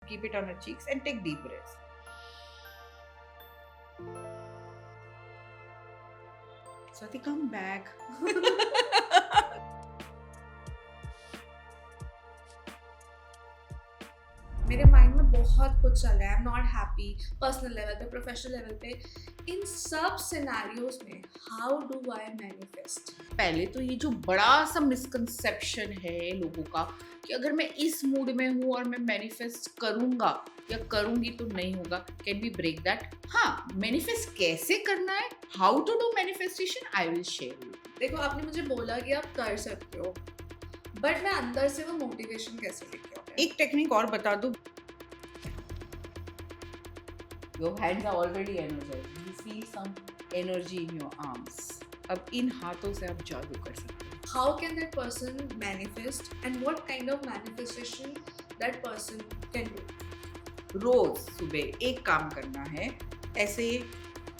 keep it on her cheeks and take deep breaths. Swati, come back. मेरे mind में बहुत कुछ चल रहा है. आई am not happy personal level पे, प्रोफेशनल लेवल पे. इन सब सिनेरियोज में हाउ डू आई मैनिफेस्ट? पहले तो ये जो बड़ा सा मिसकंसेप्शन है लोगों का कि अगर मैं इस मूड में हूँ और मैं मैनिफेस्ट करूंगा या करूंगी तो नहीं होगा. Can be break that? हाँ, मैनिफेस्ट कैसे करना है, how to do manifestation, I will share you. देखो, आपने मुझे बोला कि आप कर सकते हो, बट मैं अंदर से वो मोटिवेशन कैसे लेके आऊं? एक टेक्निक और बता दूं. Your hands are already energized. You feel some energy in your arms. अब इन हाथों से आप जादू कर सकते हो. How can that person manifest and what kind of manifestation that person can do? रोज सुबह एक काम करना है, ऐसे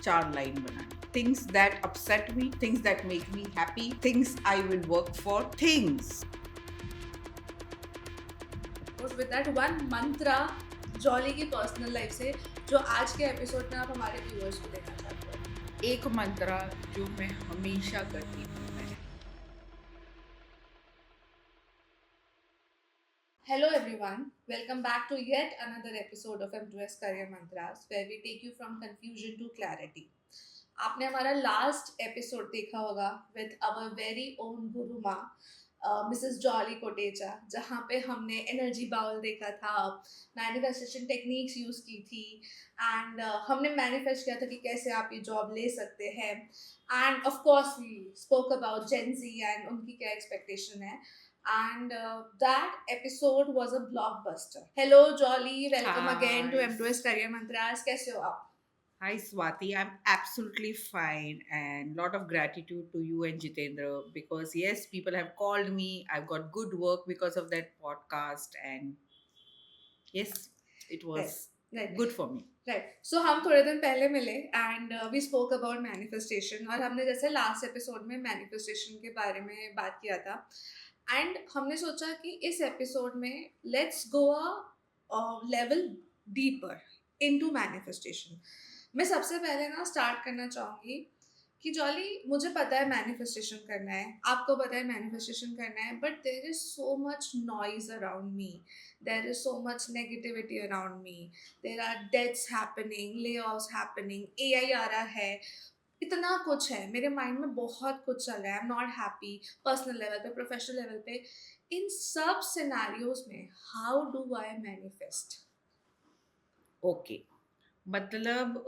4 लाइन बनानी. Things that upset me, things that make me happy, things I will work for, things. और with that one mantra jolly की personal life से जो आज के एपिसोड में आप हमारे व्यूअर्स को देना चाहते हो. एक मंत्रा जो मैं हमेशा करती हूँ. Hello everyone, welcome back to yet another episode of M2S Career Mantras where we take you from confusion to clarity. आपने हमारा लास्ट एपिसोड देखा होगा with our very own गुरु माँ मिसेस जॉली कोटेचा, जहाँ पे हमने एनर्जी बाउल देखा था, मैनिफेस्टेशन टेक्निक्स यूज़ की थी एंड हमने मैनिफेस्ट किया था कि कैसे आप ये जॉब ले सकते हैं. And of course we spoke about Gen Z and उनकी क्या एक्सपेक्टेशन है. And that episode was a blockbuster. Hello Jolly, welcome again to Hi. M2S Career Mantras. कैसे हो आप? Hi Swati, I'm absolutely fine and lot of gratitude to you and Jitendra because yes, people have called me. I've got good work because of that podcast and yes, it was Right. good for me. Right. So हम थोड़े दिन पहले मिले and we spoke about manifestation और हमने जैसे last episode में manifestation के बारे में बात किया था एंड हमने सोचा कि इस एपिसोड में let's go a level deeper into manifestation. मैं सबसे पहले ना स्टार्ट करना चाहूँगी कि जॉली, मुझे पता है मैनिफेस्टेशन करना है, आपको पता है मैनिफेस्टेशन करना है, but there is so much noise around me, there is so much negativity around me, there are deaths happening, layoffs happening, AI आ रहा है, इतना कुछ है मेरे माइंड में, बहुत कुछ चल रहा है. आई am not happy personal level पे, प्रोफेशनल लेवल पे. इन सब सिनेरियोज में how do I manifest? Okay, मतलब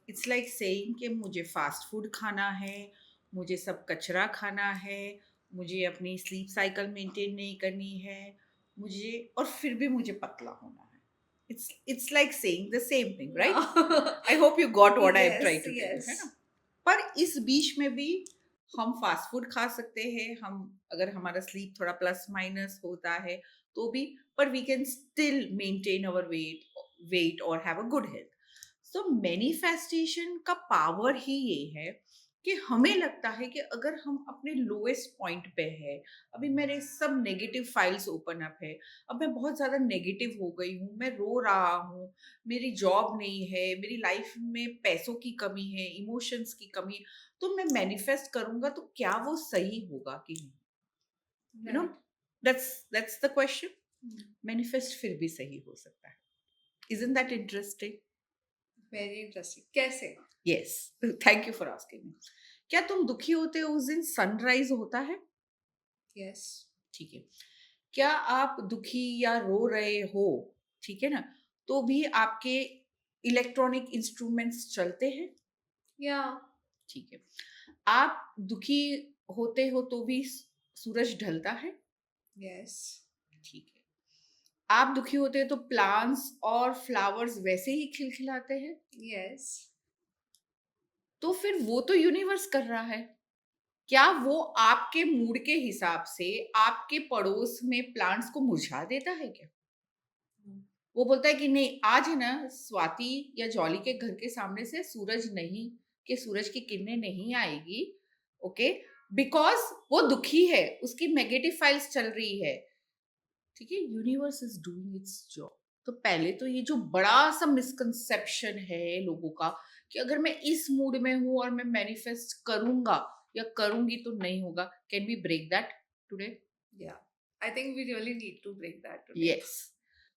इट्स लाइक सेइंग कि मुझे फास्ट फूड खाना है, मुझे सब कचरा खाना है, मुझे अपनी स्लीप साइकिल मेंटेन नहीं करनी है, मुझे और फिर भी मुझे पतला होना है. It's like saying the same thing, right? I hope you got what I try to tell you, है ना? पर इस बीच में भी हम फास्ट फूड खा सकते हैं, हम अगर हमारा स्लीप थोड़ा प्लस माइनस होता है तो भी, पर we can still maintain our weight और have a good health. So manifestation का पावर ही ये है कि हमें लगता है कि अगर हम अपने लोएस्ट पॉइंट पे है, अभी मेरे सब नेगेटिव फाइल्स ओपन अप है, अब मैं बहुत ज़्यादा नेगेटिव हो गई हूँ, मैं रो रहा हूँ, मेरी जॉब नहीं है, मेरी लाइफ में पैसों की कमी है, इमोशंस की कमी है, तो मैं मैनिफेस्ट करूंगा तो क्या वो सही होगा कि नहीं? You know, that's the question. Manifest फिर भी सही हो सकता है. Isn't that interesting? Very interesting. कैसे? Yes, thank you for asking me. क्या तुम दुखी होते हो उस दिन सनराइज होता है? यस. ठीक है. क्या आप दुखी या रो रहे हो, ठीक है ना, तो भी आपके इलेक्ट्रॉनिक इंस्ट्रूमेंट्स चलते हैं? या. ठीक है. आप दुखी होते हो तो भी सूरज ढलता है? यस. ठीक है. आप दुखी होते हैं तो प्लांट्स और फ्लावर्स वैसे ही खिलखिलाते हैं? यस. तो फिर वो तो यूनिवर्स कर रहा है. क्या वो आपके मूड के हिसाब से आपके पड़ोस में प्लांट्स को मुरझा देता है क्या? वो बोलता है कि नहीं, आज है ना स्वाति या जॉली के घर के सामने से सूरज नहीं, कि सूरज की किरणें नहीं आएगी, ओके, बिकॉज वो दुखी है, उसकी नेगेटिव फाइल्स चल रही है. ठीक है, universe is doing it's job. तो पहले तो ये जो बड़ा सा मिसकंसेप्शन है लोगों का कि अगर मैं इस मूड में हूँ और मैं मैनिफेस्ट करूंगा या करूंगी तो नहीं होगा, can we break that today? Yeah, I think we really need to break that today. Yes.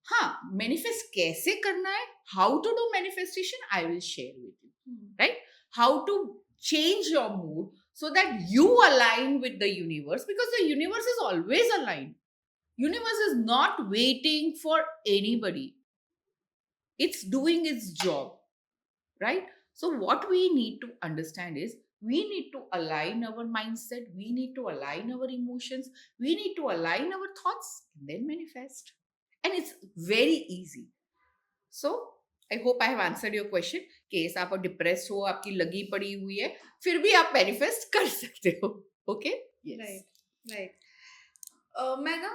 हाँ, मैनिफेस्ट कैसे करना है, how to do manifestation, I will share with you, Hmm. right? How to change your mood so that you align with the universe, because the universe is always aligned. Universe is not waiting for anybody. It's doing its job, right? So what we need to understand is we need to align our mindset, we need to align our emotions, we need to align our thoughts and then manifest. And it's very easy. So I hope I have answered your question. Case आप depress हो, आपकी लगी पड़ी हुई है, फिर भी आप मैनिफेस्ट कर सकते हो। Okay, Right, right. मैं ना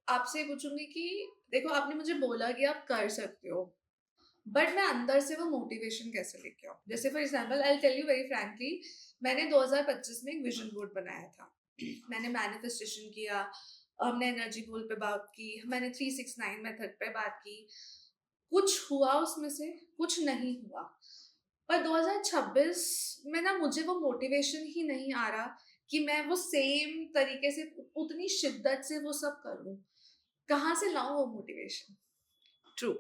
आपसे पूछूंगी कि देखो आपने मुझे बोला कि आप कर सकते हो, बट मैं अंदर से वो मोटिवेशन कैसे लेके आऊँ? जैसे for example I tell you very frankly, मैंने 2025 में एक विजन बोर्ड बनाया था। मैंने मैनिफेस्टेशन किया, हमने एनर्जी गोल पे बात की, मैंने 369 मेथड पे बात की। कुछ हुआ उसमें से, कुछ नहीं हुआ। पर 2026 में ना मुझे वो मोटिवेशन ही नहीं आ रहा कि मैं वो सेम तरीके से उतनी शिद्दत से वो सब करूँ। कहाँ से लाऊँ वो मोटिवेशन? ट्रू।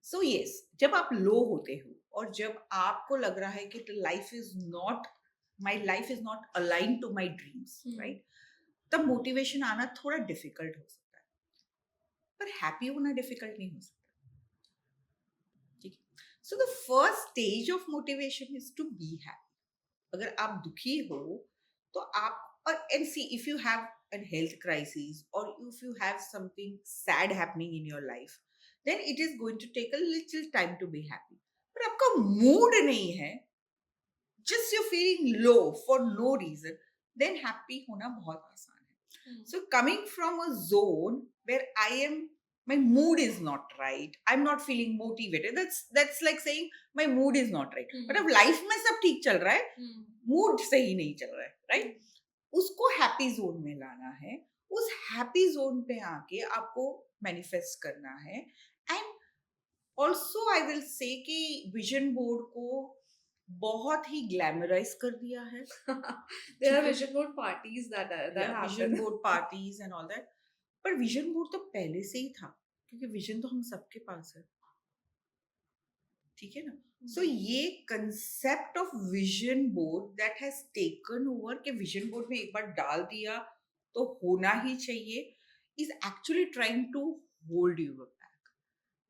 सो यस, जब आप लो होते हो और जब आपको लग रहा है कि life is not, my life is not align to my dreams, right, तब मोटिवेशन आना थोड़ा डिफिकल्ट हो सकता है, पर हैप्पी होना डिफिकल्ट नहीं हो सकता। ठीक है, so the first stage of motivation is to be happy. अगर आप दुखी हो तो आप, और and see if you have an health crisis or if you have something sad happening in your life, then it is going to take a little time to be happy. पर आपका mood नहीं है, just you're feeling low for no reason, then happy होना बहुत आसान है। So coming from a zone where I am, my mood is not right, I'm not feeling motivated, that's like saying my mood is not right, but अब life में सब ठीक चल रहा है, मूड सही नहीं चल रहा है, राइट? उसको हैप्पी जोन में लाना है, उस हैप्पी जोन पे आके आपको मैनिफेस्ट करना है। And also I will say कि विजन बोर्ड को बहुत ही ग्लैमराइज कर दिया है। There are vision board parties that vision happen. Board parties and all that, पर विजन बोर्ड तो पहले से ही था, क्योंकि विजन तो हम सबके पास है, ठीक है ना? सो ये concept of vision board that has taken over, के विजन बोर्ड में एक बार डाल दिया तो होना ही चाहिए, is actually trying to hold you back.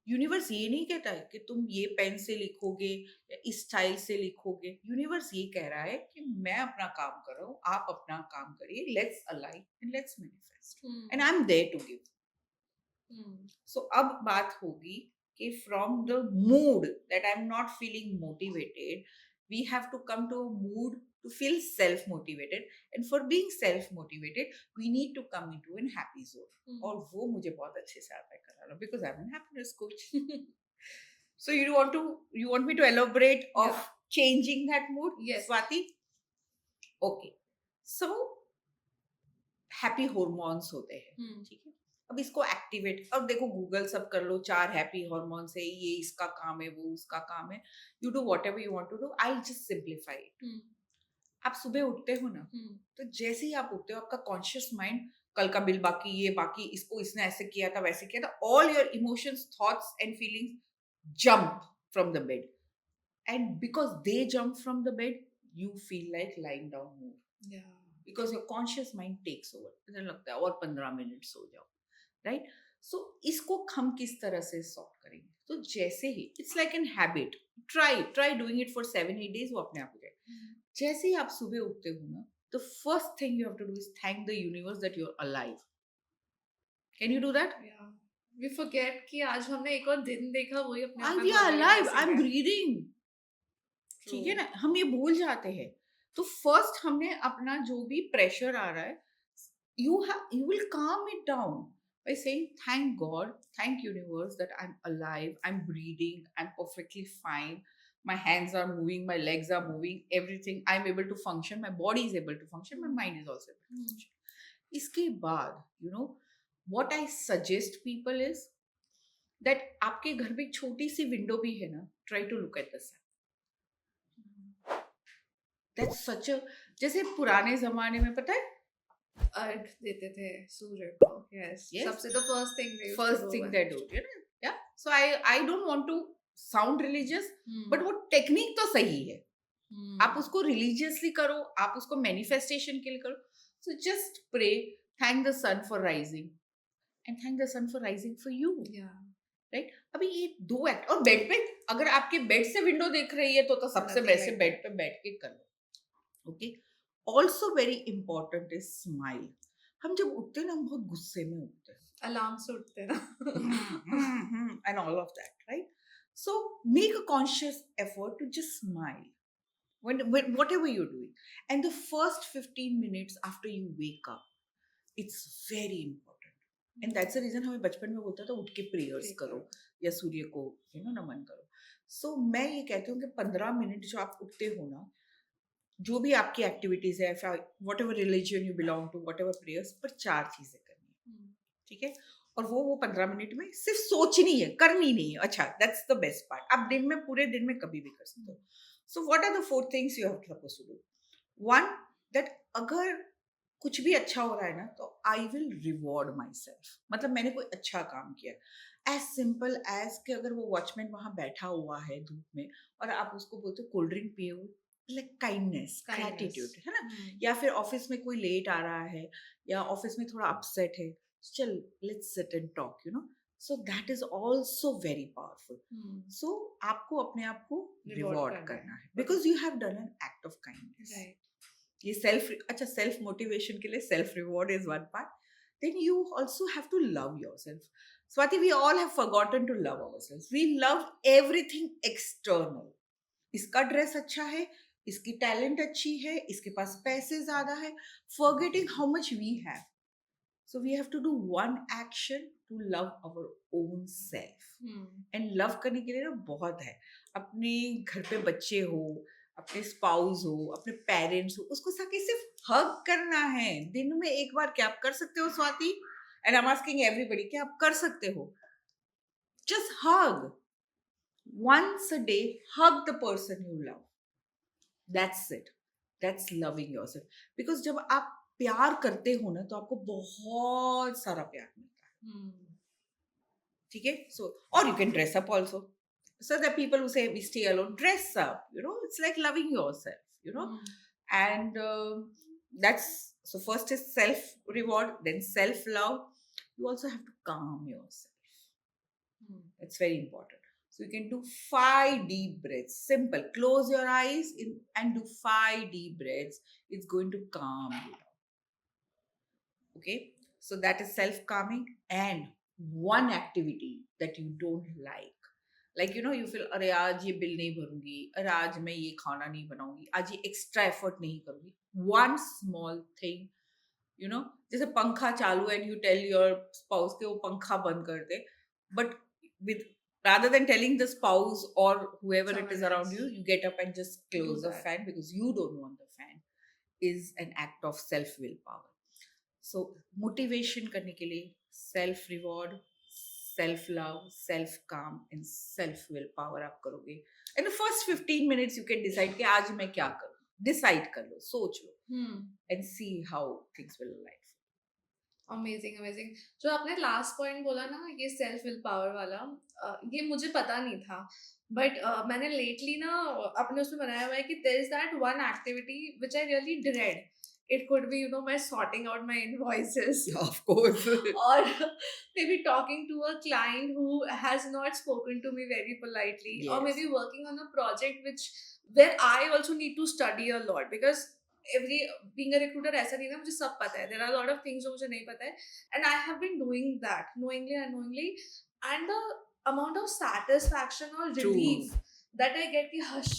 Universe ये नहीं कहता है कि तुम ये पेन से लिखोगे या इस स्टाइल से लिखोगे। यूनिवर्स ये कह रहा है कि मैं अपना काम कर रहा हूँ, आप अपना काम करिए, let's align and let's manifest, and I am there to give. So अब बात होगी कि from the mood that I'm not feeling motivated, we have to come to a mood to feel self-motivated, and for being self-motivated, we need to come into a happy zone। और वो मुझे बहुत अच्छे से आता है कराना, because I'm a happiness coach। So you want me to elaborate of Yeah. changing that mood? Yes. Swati? Okay. So happy hormones होते हैं, ठीक है? अब इसको एक्टिवेट, अब देखो गूगल सब कर लो, 4 हैप्पी हॉर्मोन्स है, ये इसका काम है, वो उसका काम है, you do whatever you want to do, I just simplify it. आप सुबह उठते हो ना, तो जैसे ही आप उठते हो आपका कॉन्शियस माइंड कल का बिल बाकी, ये बाकी, इसको इसने ऐसे किया था, वैसे किया था, all your emotions, thoughts and feelings jump from the bed, and because they jump from the bed you feel like lying down more, because your conscious mind takes over. मुझे लगता है और 15 मिनट सो जाओ, राइट? सो इसको हम किस तरह से सॉल्व करेंगे? तो जैसे ही, it's like an habit, try doing it for 7-8 days, वो अपने आप हो जाए। जैसे ही आप सुबह उठते हो ना, the first thing you have to do is thank the universe that you are alive. Can you do that? We forget कि आज हमने एक और दिन देखा, वही अपने आप में वी बहुत आर बड़ी अलाइव, blessing आई एम है। ब्रीदिंग, ठीक है ना? हम ये भूल जाते हैं। तो फर्स्ट हमने अपना जो भी प्रेशर आ रहा है, you will calm it down by saying thank God, thank universe that I'm alive, I'm breathing, I'm perfectly fine, my hands are moving, my legs are moving, everything, I'm able to function, my body is able to function, my mind is also able to function। इसके बाद what I suggest people is that आपके घर में एक छोटी सी window भी है ना, try to look at the sun. That's such a, जैसे पुराने जमाने में पता है, अर्घ देते थे सूर्य को, यस, यस, सबसे the first thing they used to first do thing when that do, you know, yeah, so I don't want to sound religious, but hmm वो टेक्निक तो सही है। आप हम्म उसको रिलीजियसली करो, आप उसको मैनिफेस्टेशन के लिए करो। So just pray, thank the sun for rising and thank the sun for rising for you, yeah right? अभी ये 2 एक्ट, और बेड पे, अगर आपके बेड से विंडो देख रही है तो सबसे नथिंग बेस्ट है लाइक बेड पे बैठ के कर लो, okay? Also very important is smile. हम जब उठते हैं ना, हम बहुत गुस्से में उठते हैं। अलार्म से उठते हैं And all of that, right? So make a conscious effort to just smile when whatever you're doing. And the first 15 minutes after you wake up, it's very important. And that's the reason हमें बचपन में बोलता था उठ के prayers Pray करो करो। या सूर्य को नमन करो। सो मैं ये कहती हूँ कि 15 मिनट जो आप उठते हो ना, जो भी आपकी एक्टिविटीज है, whatever religion you belong to, whatever prayers, पर 4 चीजें करनी है, ठीक है? और वो 15 मिनट में सिर्फ सोचनी है, करनी नहीं है। अच्छा, दैट्स द बेस्ट पार्ट। आप दिन में, पूरे दिन में कभी भी कर सकते हो। So what are the 4 things you have suppose to do? One, that अगर कुछ भी अच्छा हो रहा है ना, तो I will reward myself. मतलब मैंने कोई अच्छा काम किया, एज सिंपल एज कि अगर वो वॉचमैन वहां बैठा हुआ है धूप में और आप उसको बोलते हो कोल्ड ड्रिंक पियो, लाइक काइंडनेस, ग्रैटिट्यूड, है ना? या फिर ऑफिस में कोई लेट आ रहा है या ऑफिस में थोड़ा अपसेट है, चल let's sit and talk, so that is also very powerful. So आपको अपने आप को रिवॉर्ड करना है, because you have done an act of kindness. Right ये सेल्फ, अच्छा, सेल्फ मोटिवेशन के लिए self reward is one part. Then you also have to love yourself. Swati, we all have forgotten to love ourselves. We love everything external. इसका dress अच्छा है, इसकी talent अच्छी है, इसके पास पैसे ज्यादा है, forgetting how much we have. So we have to do one action to love our own self. And love करने के लिए ना बहुत है। अपने घर पे बच्चे हो, अपने स्पाउस हो, अपने पेरेंट्स हो, उसको साके सिर्फ हग करना है दिन में एक बार। क्या आप कर सकते हो Swati? And I am asking everybody, क्या आप कर सकते हो? Just hug once a day, hug the person you love. That's it. That's loving yourself. Because जब आप प्यार करते हो ना, तो आपको बहुत सारा प्यार मिलता है, ठीक है? So, or you can dress up also. So there are people who say we stay alone, dress up, it's like loving yourself. And that's, so first is self reward, then self love. You also have to calm yourself. It's very important. So you can do 5 deep breaths. Simple. Close your eyes and do 5 deep breaths. It's going to calm you down. Okay? So that is self-calming. And one activity that you don't like. Like, you feel, अरे आज ये bill नहीं भरूंगी, अरे आज मैं ये खाना नहीं बनाऊंगी, आज ये एक्स्ट्रा एफर्ट नहीं करूंगी. One small thing, जैसे पंखा चालू and you tell your spouse के वो पंखा बंद कर दे, but with, rather than telling the spouse or whoever it is Someone around else. you, you get up and just Do close the that. fan because you don't want the fan, is an act of self willpower. So motivation करने के लिए self reward, self love, self calm and self willpower आप करोगे. In the first 15 minutes you can decide कि आज मैं क्या करूँ. Decide कर लो, सोच लो, and see how things will align. Amazing amazing. जो आपने लास्ट पॉइंट बोला ना, ये सेल्फ विल पावर वाला, ये मुझे पता नहीं था, बट मैंने लेटली ना अपने उसमें बनाया हुआ है कि there is that one activity which I really dread. It could be my sorting out my invoices Of course. or maybe talking to a client who has not spoken to me very politely, or Yes. maybe working on a project which where I also need to study a lot, because every being a recruiter ऐसा नहीं ना मुझे सब पता है. There are lot of things जो मुझे नहीं पता है, and I have been doing that knowingly unknowingly, and the amount of satisfaction और True. Relief that I get कि हश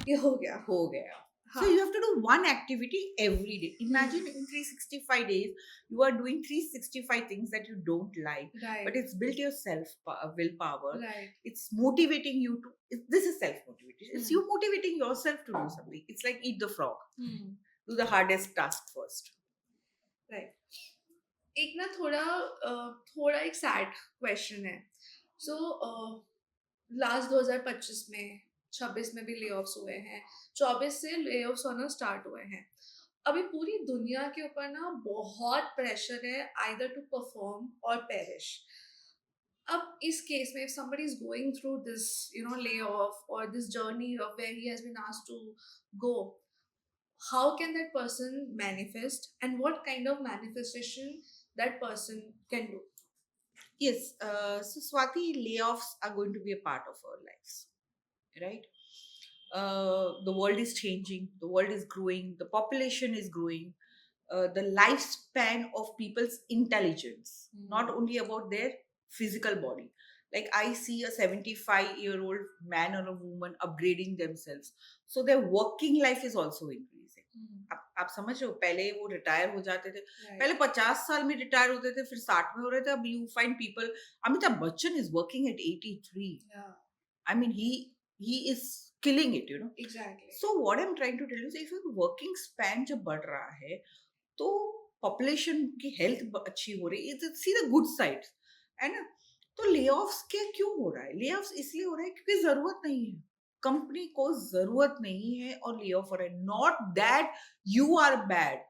ये हो गया. हो गया. हाँ. So you have to do one activity every day. Imagine in 365 days, you are doing 365 things that you don't like. Right. But it's built your willpower. Right. It's motivating you to. This is self-motivation. It's you motivating yourself to do something. It's like eat the frog. Do the hardest task first. Right. एक ना थोड़ा एक sad question है. So last 2025 में 26 में भी ले offs हुए हैं, 24 से ले ऑफ्स होना स्टार्ट हुए हैं। अभी पूरी दुनिया के ऊपर ना बहुत प्रेशर है आइदर टू परफॉर्म और पेरिश। अब इस केस में if somebody is going through this layoff or this journey of where he has been asked to go, how can that person manifest and what kind of manifestation that person can do? Yes, so Swati, layoffs are going to be a part of our lives, right? The world is changing, the world is growing, the population is growing, the lifespan of people's intelligence, not only about their physical body. Like I see a 75-year-old man or a woman upgrading themselves. So their working life is also increasing. आप समझ रहे हो, पहले वो retire हो जाते थे, Right. पहले 50 साल में रिटायर होते थे, फिर 60 में हो रहे थे. अब you find people, Amitabh Bachchan is working at 83. Yeah, I mean, he is killing it, you know. exactly. So what I'm trying to tell you is, if your working span जब बढ़ रहा है, तो पॉपुलेशन की हेल्थ अच्छी हो रही है, सी द गुड साइड, है ना. तो ले ऑफ्स के क्यों हो रहा है? ले ऑफ्स इसलिए हो रहा है क्योंकि जरूरत नहीं है, कंपनी को जरूरत नहीं है और ले ऑफ हो रहा है. Not that you are bad,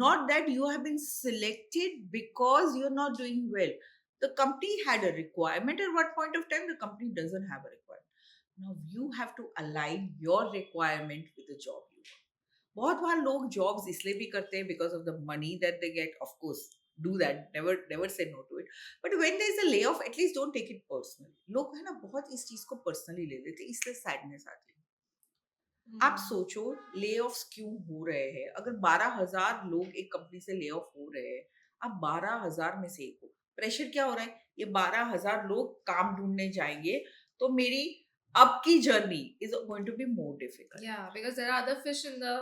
not that you have been selected because you're not doing well. The company had a requirement at one point of time, the company doesn't have a requirement. Now you have to align your requirement with the job you want. बहुत बार लोग jobs इसलिए भी करते हैं because of the money that they get. Of course do that, never say no to it, but when there is a lay off at least don't take it personally. लोग है ना बहुत इस चीज को पर्सनली ले लेते हैं, इसलिए सैडनेस आती है. आप सोचो ले ऑफ्स क्यों हो रहे हैं. अगर 12,000 लोग एक कंपनी से ले ऑफ हो रहे हैं, आप 12,000 में से एक हो. प्रेशर क्या हो रहा है? ये 12,000 लोग काम ढूंढने जाएंगे, तो मेरी अब की journey is going to be more difficult. Yeah, because there are other fish in the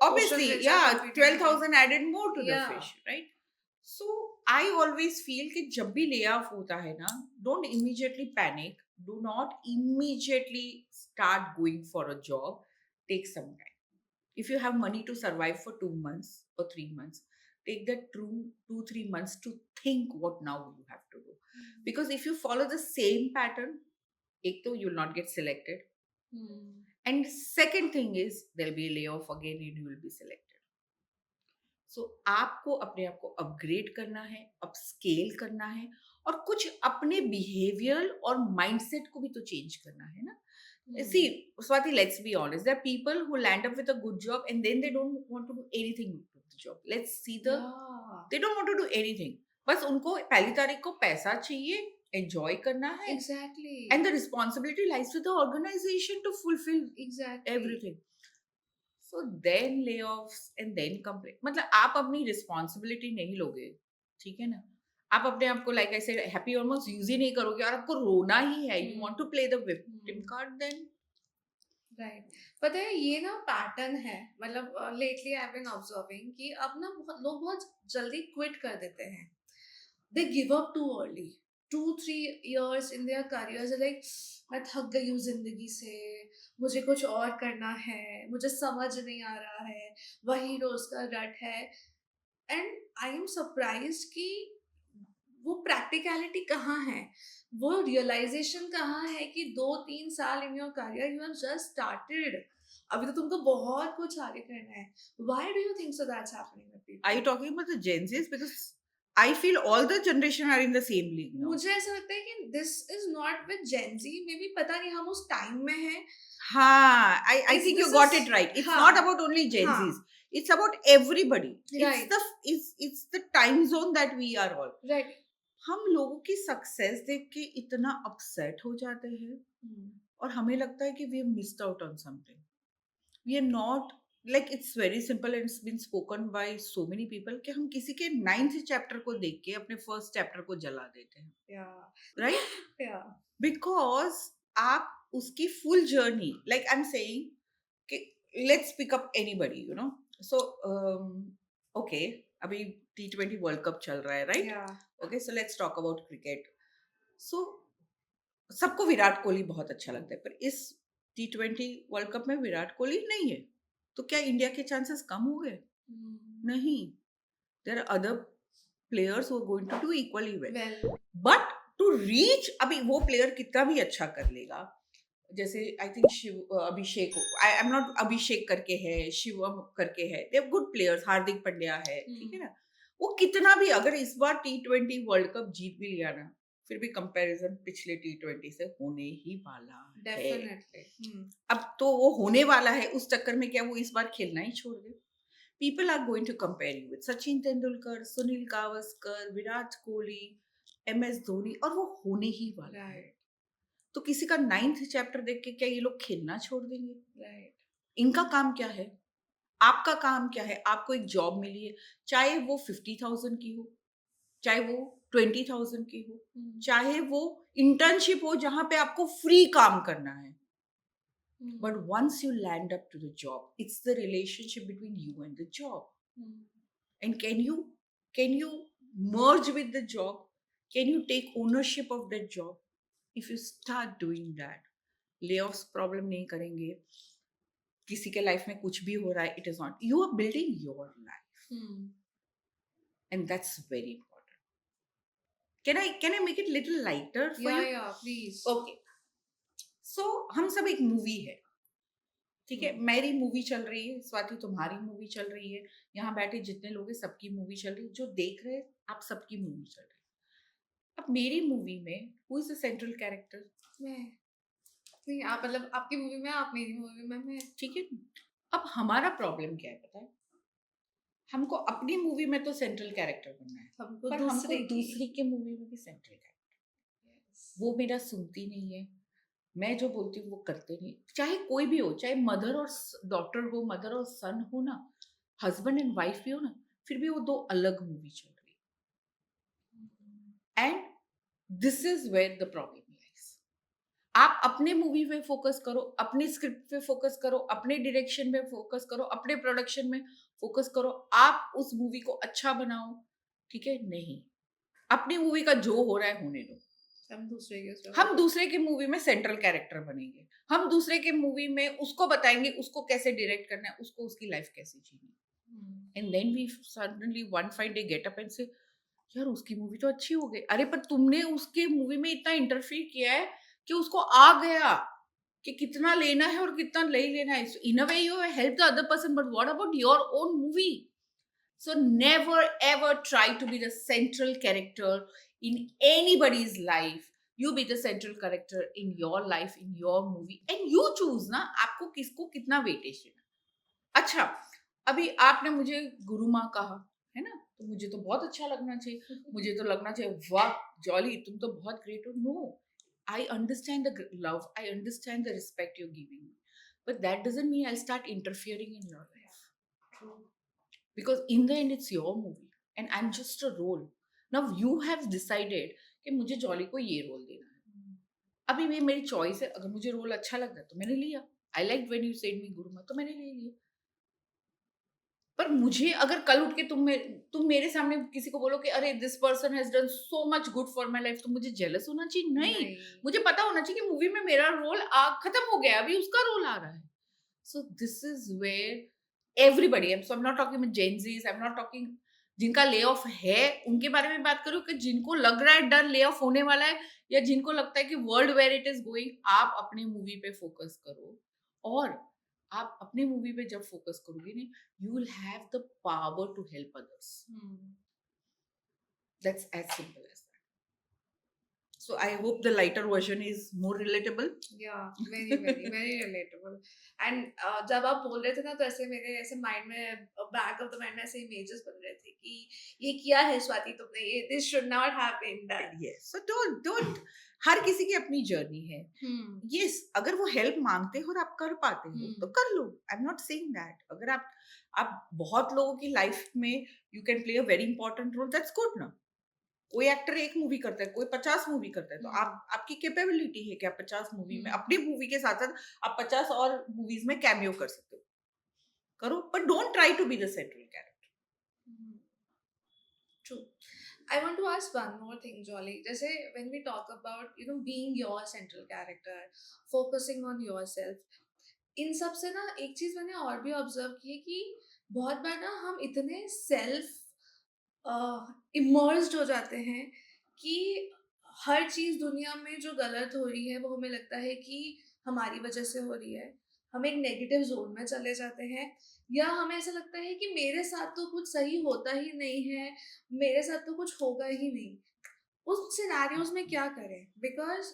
Obviously, ocean which are yeah, competing. 12,000 added more to the Yeah. fish, right? So I always feel कि जब भी lay off होता है ना, don't immediately panic. Do not immediately start going for a job. Take some time. If you have money to survive for 2 months or 3 months, take that 2-3 months to think what now you have to do. Because if you follow the same pattern, एक तो you will not get selected. And second thing is there'll be a layoff again and you will be selected. So आपको अपने आप को upgrade करना है, upscale करना है, और कुछ अपने बिहेवियर और माइंडसेट को भी तो चेंज करना है ना. See, Swati, let's be honest. There are people who land up with a good job and then they don't want to do anything with the job. Let's see the. Yeah, They don't want to do anything. बस उनको पहली तारीख को पैसा चाहिए, enjoy करना है, exactly. and the responsibility lies with the organization to fulfill exactly everything. So then layoffs and then complain. मतलब आप अपनी रिस्पॉन्सिबिलिटी नहीं लोगे, ठीक है ना. आप अपने आप को like I said happy almost use ही नहीं करोगे और आपको रोना ही है. You want to play the victim card, then right. पता है ये ना पैटर्न है, मतलब lately I have been observing कि अब ना बहुत लोग बहुत जल्दी क्विट कर देते हैं. They give up too early. 2-3 years in their careers are like मैं थक गई हूँ जिंदगी से, मुझे कुछ और करना है, मुझे समझ नहीं आ रहा है, वही रोज का रट है. एंड आई एम सरप्राइज कि वो प्रैक्टिकलिटी कहाँ है, वो रियलाइजेशन कहाँ है कि 2-3 साल in your career you have just started, अभी तो तुमको बहुत कुछ आगे करना है. Why do you think so that's happening with people? are you talking about the Gen Zs? Because I feel all the generation are in the same league now. मुझे ऐसा लगता है कि this is not with Gen Z, maybe पता नहीं हम उस time में हैं. हाँ, I It's- think you this got is- it right. It's हाँ. not about only Gen हाँ. Zs. It's about everybody. Right. It's the time zone that we are all. Right. हम लोगों की सक्सेस देख के इतना अपसेट हो जाते हैं और हमें लगता है कि we have missed out on something. We are not, like it's very simple and it's been spoken by so many people कि हम किसी के 9th चैप्टर को देख के अपने फर्स्ट चैप्टर को जला देते हैं, या राइट? या बिकॉज आप उसकी full journey, like I am saying कि let's pick up anybody, you know. So okay, अभी T20 वर्ल्ड कप चल रहा है, राइट? या okay, so let's talk about cricket. So सबको विराट कोहली बहुत अच्छा लगता है, पर इस T20 वर्ल्ड कप में विराट कोहली नहीं है, तो क्या इंडिया के चांसेस कम हो गए? नहीं. There are other players who are going to do equally well. Well But to reach, अभी वो प्लेयर कितना भी अच्छा कर लेगा, जैसे I think Abhishek, I am not, Abhishek करके है, शिवम करके है, they are good players, Hardik Pandya है, ठीक है हम्म, ना। वो कितना भी, अगर इस बार T20 वर्ल्ड कप जीत भी लिया ना, फिर भी कंपैरिजन पिछले T20 से होने ही वाला है। डेफिनेटली। अब तो वो होने वाला है, उस चक्कर में क्या वो इस बार खेलना ही छोड़ दे? People are going to compare you with Sachin Tendulkar, Sunil Gavaskar, Virat Kohli, MS Dhoni, और वो होने ही वाला है। राइट, तो किसी का 9th चैप्टर देख के क्या ये लोग खेलना छोड़ देंगे? राइट। इनका काम क्या है? आपका काम क्या है? आपको एक जॉब मिली है, चाहे वो 50,000 की हो, चाहे वो 20,000 की हो, हम्म, चाहे वो इंटर्नशिप हो जहाँ पे आपको फ्री काम करना है। हम्म, But once you land up to the job, it's the relationship between you and the job. Hmm, And can you merge with the job? Can you take ownership of that job? If you start doing that, layoffs problem नहीं करेंगे, किसी के life में कुछ भी हो रहा है, it is not, you are building your life, hmm. and that's very important. Can I make it little lighter for या you? या प्लीज। Okay. So हम सब एक मूवी है, ठीक है, मेरी मूवी चल रही है, स्वाति तुम्हारी मूवी चल रही है, यहाँ बैठे जितने लोग हैं सबकी मूवी चल रही है, जो देख रहे हैं आप सबकी मूवी चल रही है। अब मेरी मूवी में who is the central character? मैं नहीं, आप मतलब आपकी मूवी में आप, मेरी मूवी में मैं। ठीक है। अब हमारा प्रॉब्लम क्या है पता है? हमको अपनी मूवी में तो सेंट्रल कैरेक्टर बनना है, हमको पर हमको दूसरे की। दूसरी के मूवी में भी सेंट्रल कैरेक्टर। Yes. वो मेरा सुनती नहीं है, मैं जो बोलती हूँ वो करते नहीं, चाहे कोई भी हो, चाहे मदर और डॉटर हो, मदर और सन हो ना, हस्बैंड एंड वाइफ भी हो ना, फिर भी वो दो अलग मूवी चल रही है। And this is where the problem lies. आप अपने मूवी में फोकस करो, अपनी स्क्रिप्ट पे फोकस करो, अपने डायरेक्शन में फोकस करो, अपने प्रोडक्शन में फोकस करो, आप उस मूवी को अच्छा बनाओ, ठीक है? नहीं, अपनी मूवी का जो हो रहा है होने दो। हम दूसरे के उसमें हम दूसरे के मूवी में सेंट्रल कैरेक्टर बनेंगे, हम दूसरे के मूवी में उसको बताएंगे उसको कैसे डायरेक्ट करना है, उसको उसकी लाइफ कैसे जीनी है। And then we suddenly one fine day get up and say, यार उसकी मूवी तो अच्छी हो गई, अरे पर तुमने उसके मूवी में इतना इंटरफियर किया है कि उसको आ गया कि कितना लेना है और कितना नहीं लेना है। In a way you help the other person, but what about your own movie? So never ever try to be the central character in anybody's life. You be the central character in your life, in your movie, and you choose ना आपको किसको कितना weightage देना। अच्छा, अभी आपने मुझे गुरु माँ कहा, है ना? तो मुझे तो बहुत अच्छा लगना चाहिए, मुझे तो लगना चाहिए वाह जॉली तुम तो बहुत ग्रेट हो। No, I understand the love, I understand the respect you're giving me, but that doesn't mean I'll start interfering in your life. True. Because in the end it's your movie and I'm just a role. Now you have decided कि मुझे jolly को ये role देना है, अभी ये मेरी choice है, अगर मुझे रोल अच्छा लग रहा है तो मैंने लिया। I like when you said me Guruma, तो मैंने ले लिया। पर मुझे अगर कल उठ के तुम मेरे सामने किसी को बोलो कि अरे this person has done so much good for my life, तो मुझे जेलस होना चाहिए? नहीं, मुझे पता होना चाहिए कि मूवी में मेरा रोल खत्म हो गया, अभी उसका रोल आ रहा है। So this is where everybody, so I am not talking with Gen Zs, I am not talking जिनका ले ऑफ है उनके बारे में बात करूं, कि जिनको लग रहा है डर ले ऑफ होने वाला है, या जिनको लगता है कि world where it is going, आप अपने मूवी पे फोकस करो। और आप अपने मूवी पे जब फोकस करोगे ना, you will have the power to help others. That's as simple as that. So I hope the lighter version is more relatable. Yeah, very very very relatable. And जब आप बोल रहे थे ना, तो ऐसे मेरे ऐसे माइंड में, बैक ऑफ द माइंड में ऐसे इमेजेस बन रहे थे कि ये किया है स्वाति तुमने, ये this should not have been done. Yes. So don't हर किसी की अपनी जर्नी है। Yes, अगर वो हेल्प मांगते हो और आप कर पाते हो तो कर लो। I am not saying that. अगर आप बहुत लोगों की लाइफ में you can play a very important role, that's good ना। कोई एक्टर एक मूवी करता है, कोई 50 मूवी करता है, तो आपकी कैपेबिलिटी है कि आप 50 मूवी में अपनी मूवी के साथ साथ आप 50 और मूवीज में कैमियो कर सकते हो, करो, but don't try to be the central character. True. I want to ask one more thing, Jolly. जैसे when we talk about being your central character, focusing on yourself, इन सब से ना एक चीज मैंने और भी ऑब्जर्व की है कि बहुत बार ना हम इतने सेल्फ इमर्स्ड हो जाते हैं कि हर चीज़ दुनिया में जो गलत हो रही है वो हमें लगता है कि हमारी वजह से हो रही है। हम एक नेगेटिव ज़ोन में चले जाते हैं या हमें ऐसा लगता है कि मेरे साथ तो कुछ सही होता ही नहीं है, मेरे साथ तो कुछ होगा ही नहीं। उस सिनेरियोज़ में क्या करें? बिकॉज़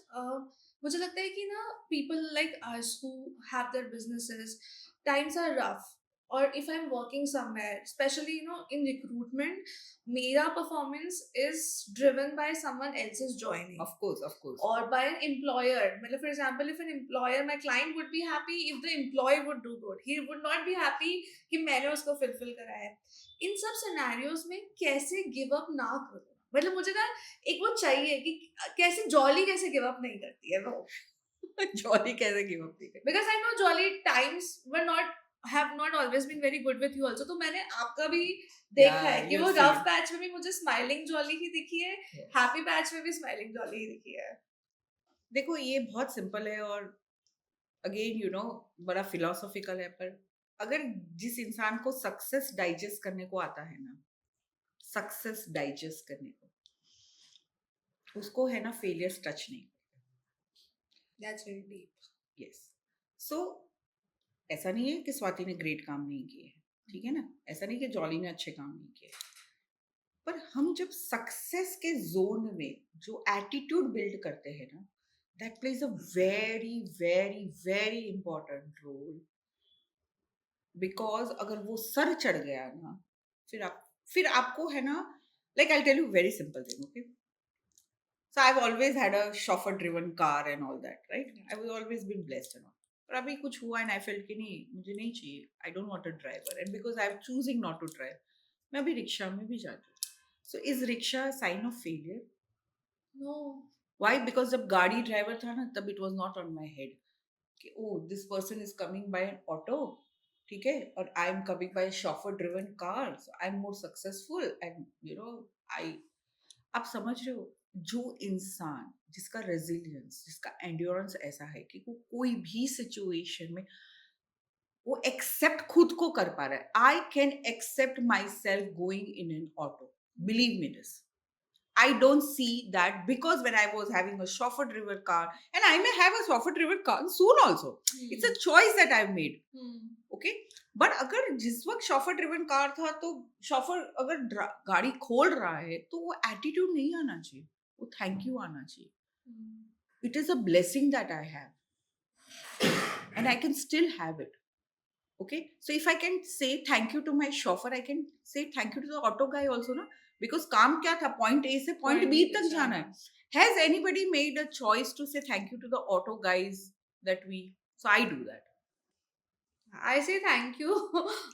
मुझे लगता है कि ना people like us who have their businesses, times are rough और if I am working somewhere specially in recruitment, मेरा performance is driven by someone else's joining of course, of course. or by an employer. मतलब for example, if an employer, my client would be happy if the employee would do good. He would not be happy कि मैंने उसको fulfill करा है. इन सब scenarios में कैसे give up ना करूँ? मतलब मुझे ना एक वो चाहिए कि कैसे जॉली कैसे give up नहीं करती है वो. जॉली कैसे गिव अप नहीं करती? Because I know jolly times were not have not always been very good with you also. तो मैंने आपका भी देखा है कि you've वो seen. rough patch में भी मुझे smiling jolly ही दिखी है, Yes. happy patch में भी smiling jolly ही दिखी है. देखो ये बहुत सिंपल है और अगेन बड़ा फिलोसॉफिकल है, पर अगर जिस इंसान को सक्सेस डाइजेस्ट करने को आता है ना, सक्सेस डाइजेस्ट करने को, उसको है ना फेलियर्स टच नहीं। That's very deep. यस। सो ऐसा नहीं है कि स्वाति ने ग्रेट काम नहीं किए हैं, ठीक है ना, ऐसा नहीं कि जॉली ने अच्छे काम नहीं किए, पर हम जब सक्सेस के जोन में जो एटीट्यूड बिल्ड करते हैं ना, that plays a very very very important role. Because अगर वो सर चढ़ गया ना, फिर आपको है ना, like I tell you very simple thing, okay. So I've always had a chauffeur driven car and all that, right? I was always been blessed and all. पर अभी कुछ हुआ and I felt कि नहीं, मुझे नहीं चाहिए, I don't want a driver, and because I'm choosing not to drive, मैं अभी रिक्शा में भी जाती हूँ. So is rickshaw a sign of failure? No. Why? Because जब गाड़ी ड्राइवर था ना, तब it was not on my head कि oh this person is coming by an auto, ठीक है, और I am coming by a chauffeur driven car, so I'm more successful and I, आप समझ रहे हो, जो इंसान जिसका रेजिलियंस, जिसका एंड्योरेंस ऐसा है कि वो कोई भी सिचुएशन में वो एक्सेप्ट खुद को कर पा रहा है। I can accept myself going in an auto, believe me this. I don't see that because when I was having a chauffeur driven car, and I may have a chauffeur driven car soon also. It's a choice that I've made. Okay? But अगर जिस वक्त chauffeur driven car था, तो chauffeur अगर गाड़ी खोल रहा है तो वो attitude नहीं आना चाहिए, वो thank you आना चाहिए. It is a blessing that I have, and I can still have it. Okay? So if I can say thank you to my chauffeur, I can say thank you to the auto guy also, ना? Because काम क्या था, point A से point B तक जाना है. Has anybody made a choice to say thank you to the auto guys that we? So I do that. I say thank you.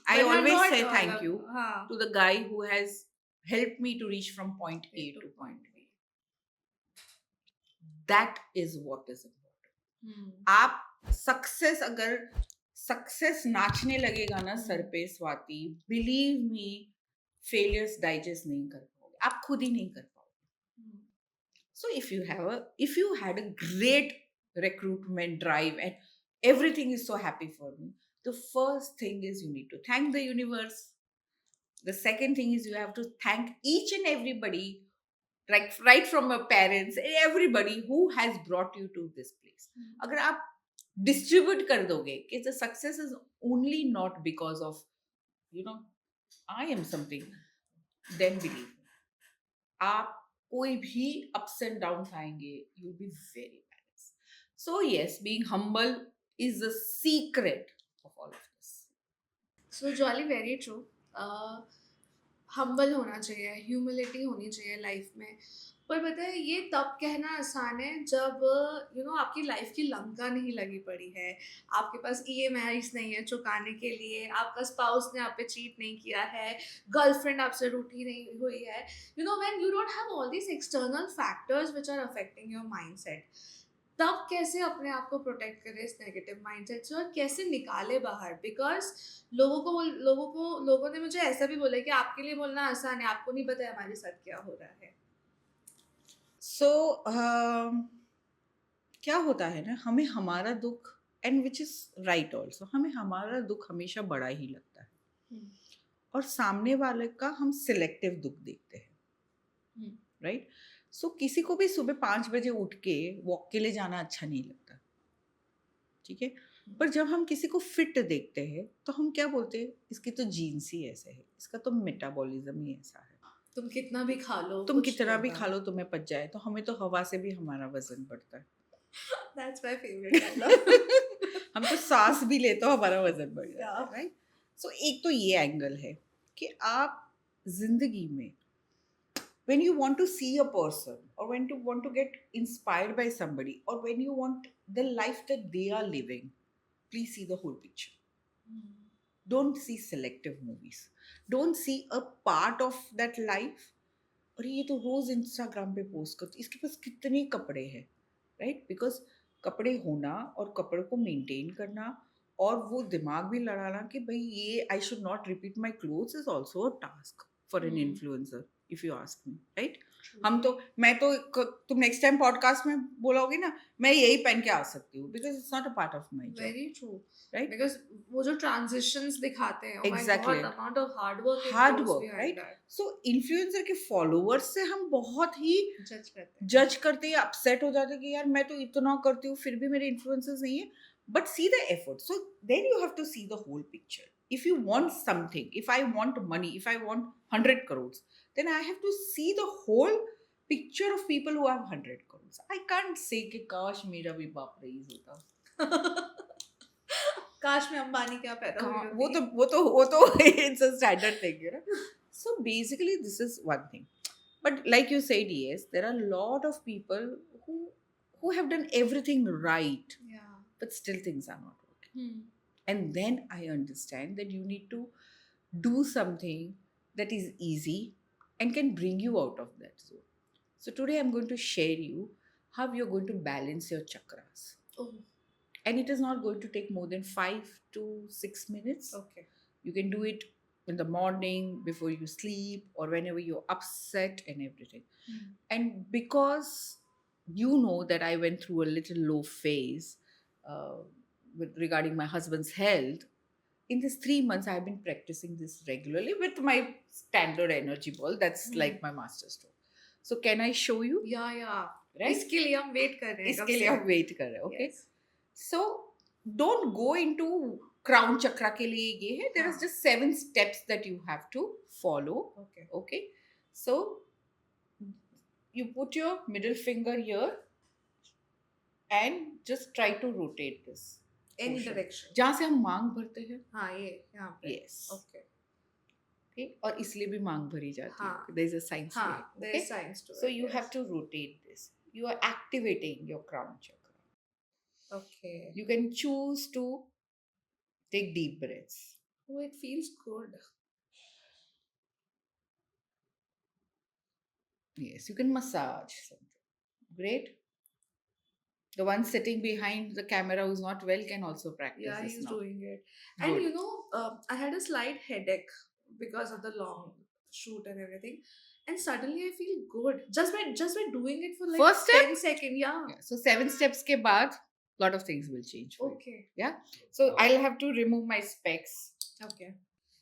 I but always not say all thank of- you हाँ. to the guy who has helped me to reach from point A to point B. That is what is important. आप success, अगर success नाचने लगेगा ना sir पे Swati, believe me, failures digest नहीं कर पाओगे, आप खुद ही नहीं कर पाओगे. So if you had a great recruitment drive and everything is so happy for me, the first thing is you need to thank the universe. The second thing is you have to thank each and everybody, like right from your parents, everybody who has brought you to this place. अगर आप distribute कर दोगे कि the success is only not because of I am something, then believe me, आप कोई भी ups and downs आएंगे, you'll be very balanced. So yes, being humble is the secret of all of this. So jolly, very true. Humble होना चाहिए, humility होनी चाहिए life में. पर पता है ये तब कहना आसान है जब आपकी लाइफ की लंका नहीं लगी पड़ी है, आपके पास ईएमआईज नहीं है चुकाने के लिए, आपका स्पाउस ने आप पे चीट नहीं किया है, गर्लफ्रेंड आपसे रूठी नहीं हुई है. When you don't have all this external factors which are affecting your mindset, तब कैसे अपने आप को प्रोटेक्ट करें इस नेगेटिव माइंडसेट से और कैसे निकाले बाहर. बिकॉज लोगों ने मुझे ऐसा भी बोला कि आपके लिए बोलना आसान है, आपको नहीं पता है हमारे साथ क्या हो रहा है. So क्या होता है ना, हमें हमारा दुख, and which is right also, हमें हमारा दुख हमेशा बड़ा ही लगता है और सामने वाले का हम सिलेक्टिव दुख देखते हैं, राइट? सो किसी को भी सुबह 5 बजे उठ के वॉक के लिए जाना अच्छा नहीं लगता, ठीक है? पर जब हम किसी को फिट देखते हैं तो हम क्या बोलते हैं, इसकी तो जीन्स ही ऐसे है, इसका तो मेटाबॉलिज्म ही ऐसा है, तुम कितना भी खा लो तुम कुछ नहीं कितना भी होगा। खा लो तुम्हें पच जाए। तो हमें तो हवा से भी हमारा वजन बढ़ता है। That's my favourite dialogue. हम तो सांस भी ले तो हमारा वजन बढ़ जाता है, या राइट? सो एक तो ये एंगल है कि आप जिंदगी में when you want to see a person or when you want to get inspired by somebody or when you want the life that they are living, please see the whole picture. Don't see selective movies, don't see a part of that life. और ये तो रोज Instagram पे post करती, इसके पास कितने कपड़े हैं, right? Because कपड़े होना और कपड़े को मेंटेन करना और वो दिमाग भी लड़ाना कि भाई ये I should not repeat my clothes is also a task for an influencer, if you ask me, right? हम तो मैं तो तुम नेक्स्ट टाइम पॉडकास्ट में बोलोगे ना, मैं यही पहन के आ सकती हूँ because it's not a part of my job, very true, right? Because वो जो ट्रांजिशंस दिखाते हैं, oh my Exactly. god, the amount of hard work it hard goes work, behind right? that. So influencer के followers से हम बहुत ही जज करते हैं। जज करते हैं, अपसेट हो जाते हैं कि यार मैं तो इतना करती हूँ फिर भी मेरे इन्फ्लुएंसर्स नहीं है। But see the effort, so then you have to see the whole picture. If you want something, if I want money, if I want 100 crores, then I have to see the whole picture of people who have 100 crores. I can't say कि काश मेरा भी बाप rice होता। काश मैं अंबानी क्या पैदा हुई होती। वो तो it's a standard thing, you know. So basically this is one thing. But like you said, yes, there are a lot of people who have done everything right, Yeah. but still things are not working. Hmm. And then I understand that you need to do something that is easy and can bring you out of that zone. So today I'm going to share you how you're going to balance your chakras. Oh, And it is not going to take more than 5 to 6 minutes. okay. You can do it in the morning before you sleep or whenever you're upset and everything. Hmm. And because you know that I went through a little low phase regarding my husband's health, in these 3 months I've been practicing this regularly with my standard energy ball. That's like my master stroke. So can I show you? Yeah. Right? इसके लिए हम wait कर रहे हैं। इसके लिए हम wait कर रहे हैं, okay? Yes. So don't go into crown chakra के लिए ये है. There is हाँ. just 7 steps that you have to follow. Okay. Okay. So you put your middle finger here and just try to rotate this. Any portion. direction. जहाँ से हम मांग भरते हैं. हाँ, ये यहाँ पे. Yes. Okay. Okay. और इसलिए भी मांग भरी जाती है. हाँ. There is a science. हाँ, to it. there Okay. is science to it. So you yes. have to rotate this. You are activating your crown chakra. Okay. You can choose to take deep breaths. Oh, it feels good. Yes, you can massage something. Great. The one sitting behind the camera who's not well can also practice Yeah, this he's now. doing it. And Good. you know, I had a slight headache because of the long shoot and everything. And suddenly I feel good just by doing it for like First step? 10 seconds. Yeah. Yeah, so 7 steps ke baad, lot of things will change for you. Okay. Yeah. So I'll have to remove my specs. Okay.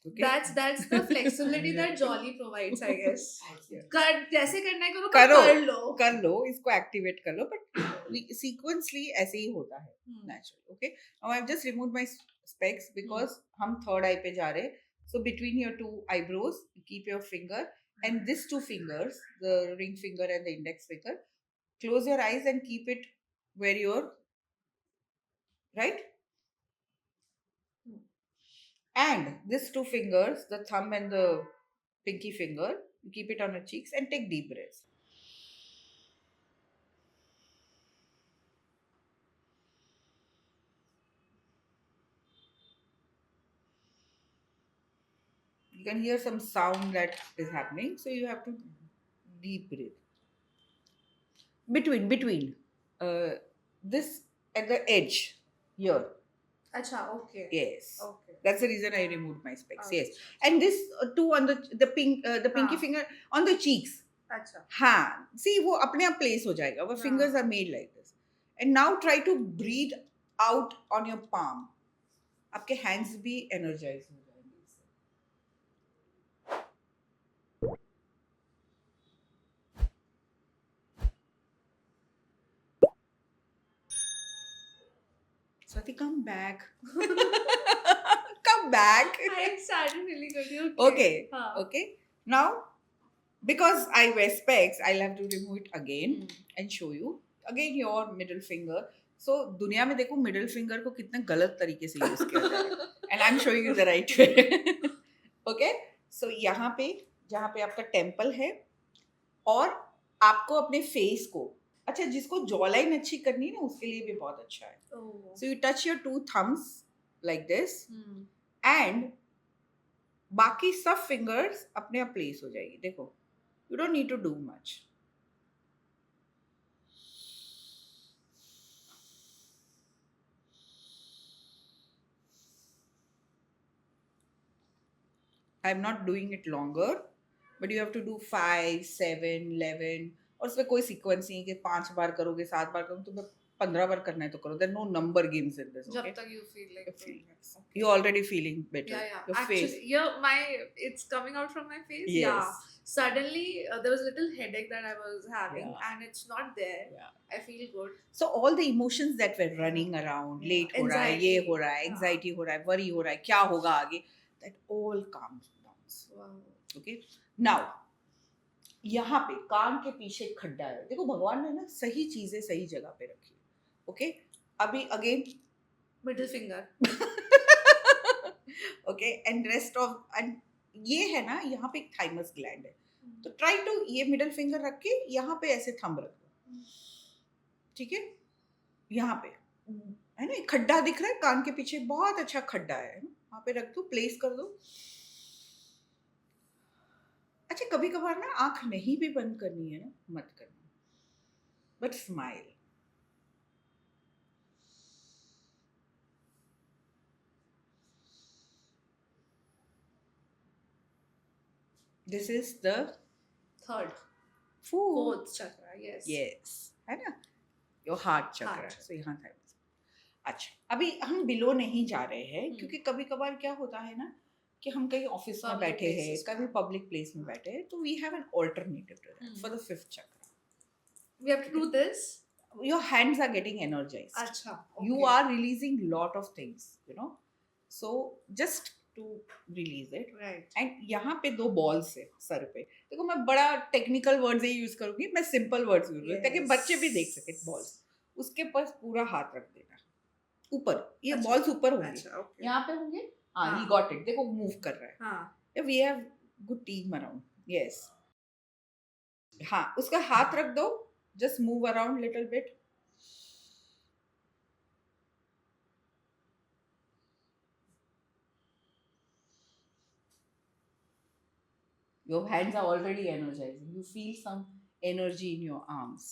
Okay. That's the flexibility that Jolly provides, I guess. Yeah. कर जैसे करना है करो, करो, कर लो. कर लो, इसको activate कर लो, बट सीक्वेंसली ऐसे ही होता है, natural. Okay, now I have just removed my specs because हम थर्ड आई पे जा रहे हैं. So between your two eyebrows keep your finger and these two fingers, the ring finger and the index finger, close your eyes and keep it where you're right. And these two fingers, the thumb and the pinky finger, you keep it on your cheeks and take deep breaths. You can hear some sound that is happening, so you have to deep breathe. Between this at the edge here. अच्छा, okay. Yes. Okay. That's the reason I removed my specs. Okay. Yes. And this two on the pinky हाँ. finger on the cheeks. अच्छा. हाँ. See, वो अपने आप place हो जाएगा. Our हाँ. fingers are made like this. And now try to breathe out on your palm. आपके hands भी energize हो जाएंगे इससे. Swati, come back. Come back. I started feeling good. Okay. हाँ. Okay. Now, because I wear specs, I'll have to remove it again and show you. Again, your middle finger. So, दुनिया में देखो middle finger को कितने गलत तरीके से use किया जाए. And I'm showing you the right way. Okay. So, यहाँ पे जहाँ पे आपका टेम्पल है और आपको अपने फेस को, अच्छा जिसको जॉ लाइन अच्छी करनी है ना उसके लिए भी बहुत अच्छा है. Oh. So you touch your two thumbs like this Hmm. and बाकी सब फिंगर्स अपने आप प्लेस हो जाएगी. देखो, you don't need to do much. I'm not doing it longer, but you have to do 5, 7, 11. और उसमें कोई सीक्वेंस नहीं है कि 5 बार करोगे, 7 बार करोगे, तुम्हें 15 बार करना है तो करो. There are no number games in this. जब Okay? तक you feel like Feel doing it. Okay. You're already feeling better. Yeah. Your Actually, face. it's coming out from my face. Yes. Yeah. Suddenly, there was a little headache that I was having, Yeah. and it's not there. Yeah. I feel good. So all the emotions that were running around, Yeah. late हो रहा है, ये Anxiety. हो रहा है, Yeah. anxiety हो रहा है, worry हो रहा है, क्या होगा आगे, that all calms down. Wow. Okay. Now, यहाँ पे कान के पीछे एक खड्डा है. देखो भगवान ने ना सही चीजें सही जगह पे रखी. Okay. अभी again. Middle finger. Okay. And rest of and ये है ना यहाँ पे एक thymus gland है. तो try to ये middle finger रख के यहाँ पे ऐसे thumb रख दो. ठीक है. यहाँ पे है ना एक खड्डा दिख रहा है कान के पीछे, बहुत अच्छा खड्डा है. वहाँ पे रख दो, प्लेस कर दो. अच्छा कभी कभार ना आंख नहीं भी बंद करनी है ना, मत करना, but smile. This is the Third. fourth. Fourth chakra. Yes. Yes, है ना, योर हार्ट चक्र. Heart. सो यहाँ था. अच्छा अभी हम बिलो नहीं जा रहे हैं क्योंकि कभी कभार क्या होता है ना कि हम कहीं ऑफिस में Public बैठे हैं, places कभी पब्लिक प्लेस में बैठे हैं, तो we have an alternative to that for the fifth chakra. We have to do this. Your hands are getting energized. Acha. Okay. You are releasing lot of things, you know, so just to release it. Right. And यहाँ पे 2 balls है sir पे. देखो मैं बड़ा technical words ही use करूंगी, मैं simple words use करूंगी ताकि बच्चे भी देख सके. बॉल्स उसके पास पूरा हाथ रख देना ऊपर. ये अच्छा. बॉल्स ऊपर होंगे. अच्छा. Okay. यहाँ पे होंगे. हाँ, हाँ. he got it. देखो मूव कर रहा है. हाँ. We have good team around. Yes. हाँ, उसका हाथ रख दो. Just move around little bit. Your hands are already energizing. You feel some energy in your arms.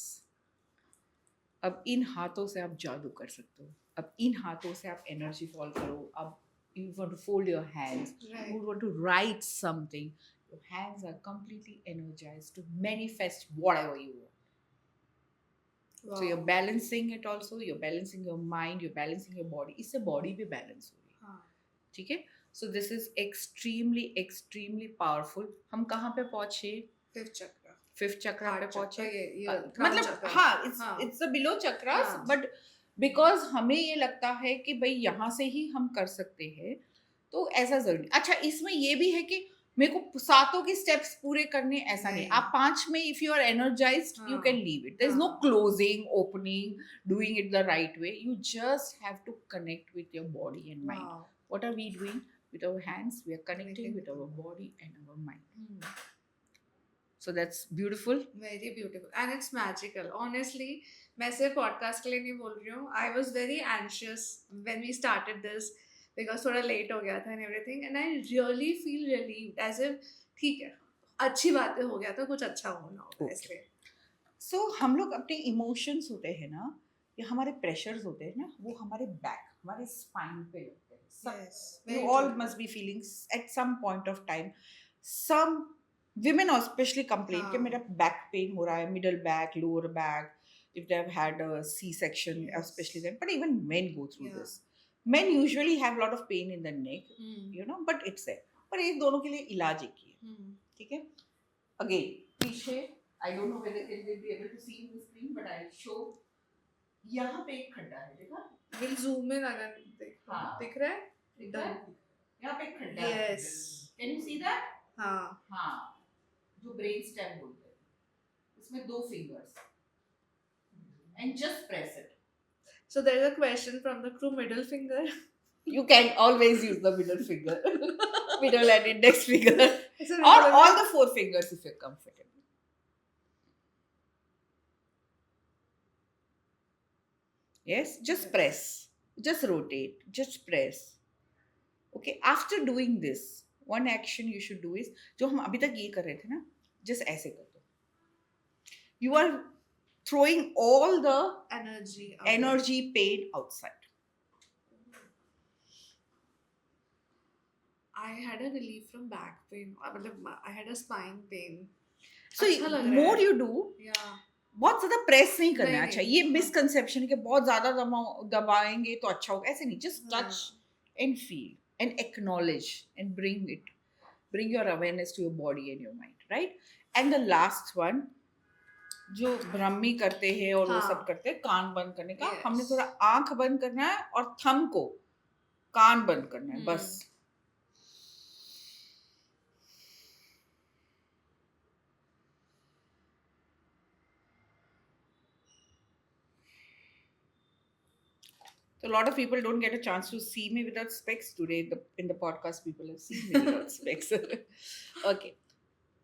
अब इन हाथों से आप जादू कर सकते हो. अब इन हाथों से आप एनर्जी फॉल करो. अब you want to fold your hands. Right. You want to write something. Your hands are completely energized to manifest whatever you want. Wow. So you're balancing it also. You're balancing your mind. You're balancing your body. इससे body भी balance हो रही है. हाँ. ठीक है. So this is extremely powerful. हम कहाँ पे पहुँचे? Fifth chakra. फिफ्थ चक्रा पे पहुँचे. ये मतलब हाँ, it's the below chakras, हाँ. but because हमें ये लगता है कि भाई यहाँ से ही हम कर सकते हैं, तो ऐसा जरूरी. अच्छा इसमें ये भी है कि मेरे को 7 के स्टेप्स पूरे करने, ऐसा नहीं. आप 5 में if you are energized, you can leave it. There is no closing, opening, doing it the right way. You just have to connect with your body and mind. Wow. What are we doing with our hands? We are connecting with our body and our mind. So that's beautiful. Very beautiful and it's magical. Honestly, मैं सिर्फ podcast के लिए नहीं बोल रही हूँ. I was very anxious when we started this because थोड़ा late हो गया था and everything, and I really feel relieved as if ठीक है, अच्छी बातें हो गया था, कुछ अच्छा होना होगा इसलिए. So हम लोग अपने इमोशंस होते हैं ना, या हमारे प्रेशर्स होते हैं ना, वो हमारे बैक, हमारे स्पाइन पे लगते हैं. Yes. You all must be feeling at some point of time. Some women especially complain कि मेरा बैक पेन हो रहा है, middle back, lower back, if they have had a C-section, especially then. But even men go through this. Men usually have a lot of pain in the neck, you know, but it's there. पर ये दोनों के लिए इलाज एक ही है. ठीक है. Again, पीछे, I don't know whether they will be able to see in the screen, but I'll show यहाँ पे एक खड्डा है, देखा? विल जूम इन अगर हाँ। दिख रहा है? दिख रहा है? Done. यहाँ पे एक खड्डा है। Yes. Can you see that? हाँ. हाँ, जो ब्रेन स्टेम बोलते हैं, इसमें 2 fingers, and just press it. So there's a question from the crew, middle finger. You can always use the middle finger, middle and index finger, It's a or middle all the 4 fingers if you're comfortable. Yes, just press, just rotate, just press. Okay, after doing this, one action you should do is, जो हम अभी तक ये कर रहे थे ना, just ऐसे कर दो. You are throwing all the energy. away. energy, pain outside. I had a relief from back pain. I had a spine pain. So अच्छा लग रहा more है. you do, Yeah. बहुत ज्यादा प्रेस नहीं करना नहीं, अच्छा. नहीं. ये मिसकंसेप्शन है कि बहुत ज्यादा दबाएंगे तो अच्छा होगा. ऐसे नहीं, just touch and feel and acknowledge and bring your awareness to your body and your mind, right? And the last one, जो ब्रह्मी करते हैं और वो हाँ. सब करते हैं, कान बंद करने का. Yes. हमने थोड़ा आंख बंद करना है और थंब को कान बंद करना है, बस. So a lot of people don't get a chance to see me without specs today. In the podcast, people have seen me without specs. Okay,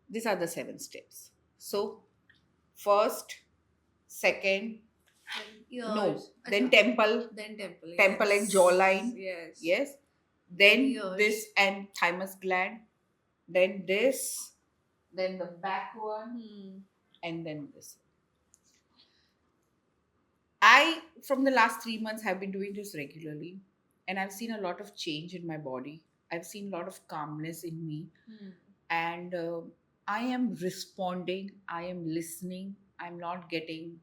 these are the 7 steps. So, first, second, Ears. no, then अच्छा. temple, Then temple. temple yes. and jawline. Yes. Yes. Then Ears. this and thymus gland. Then this. Then the back one. And then this. I, from the last 3 months, have been doing this regularly, and I've seen a lot of change in my body. I've seen a lot of calmness in me, and I am responding. I am listening. I'm not getting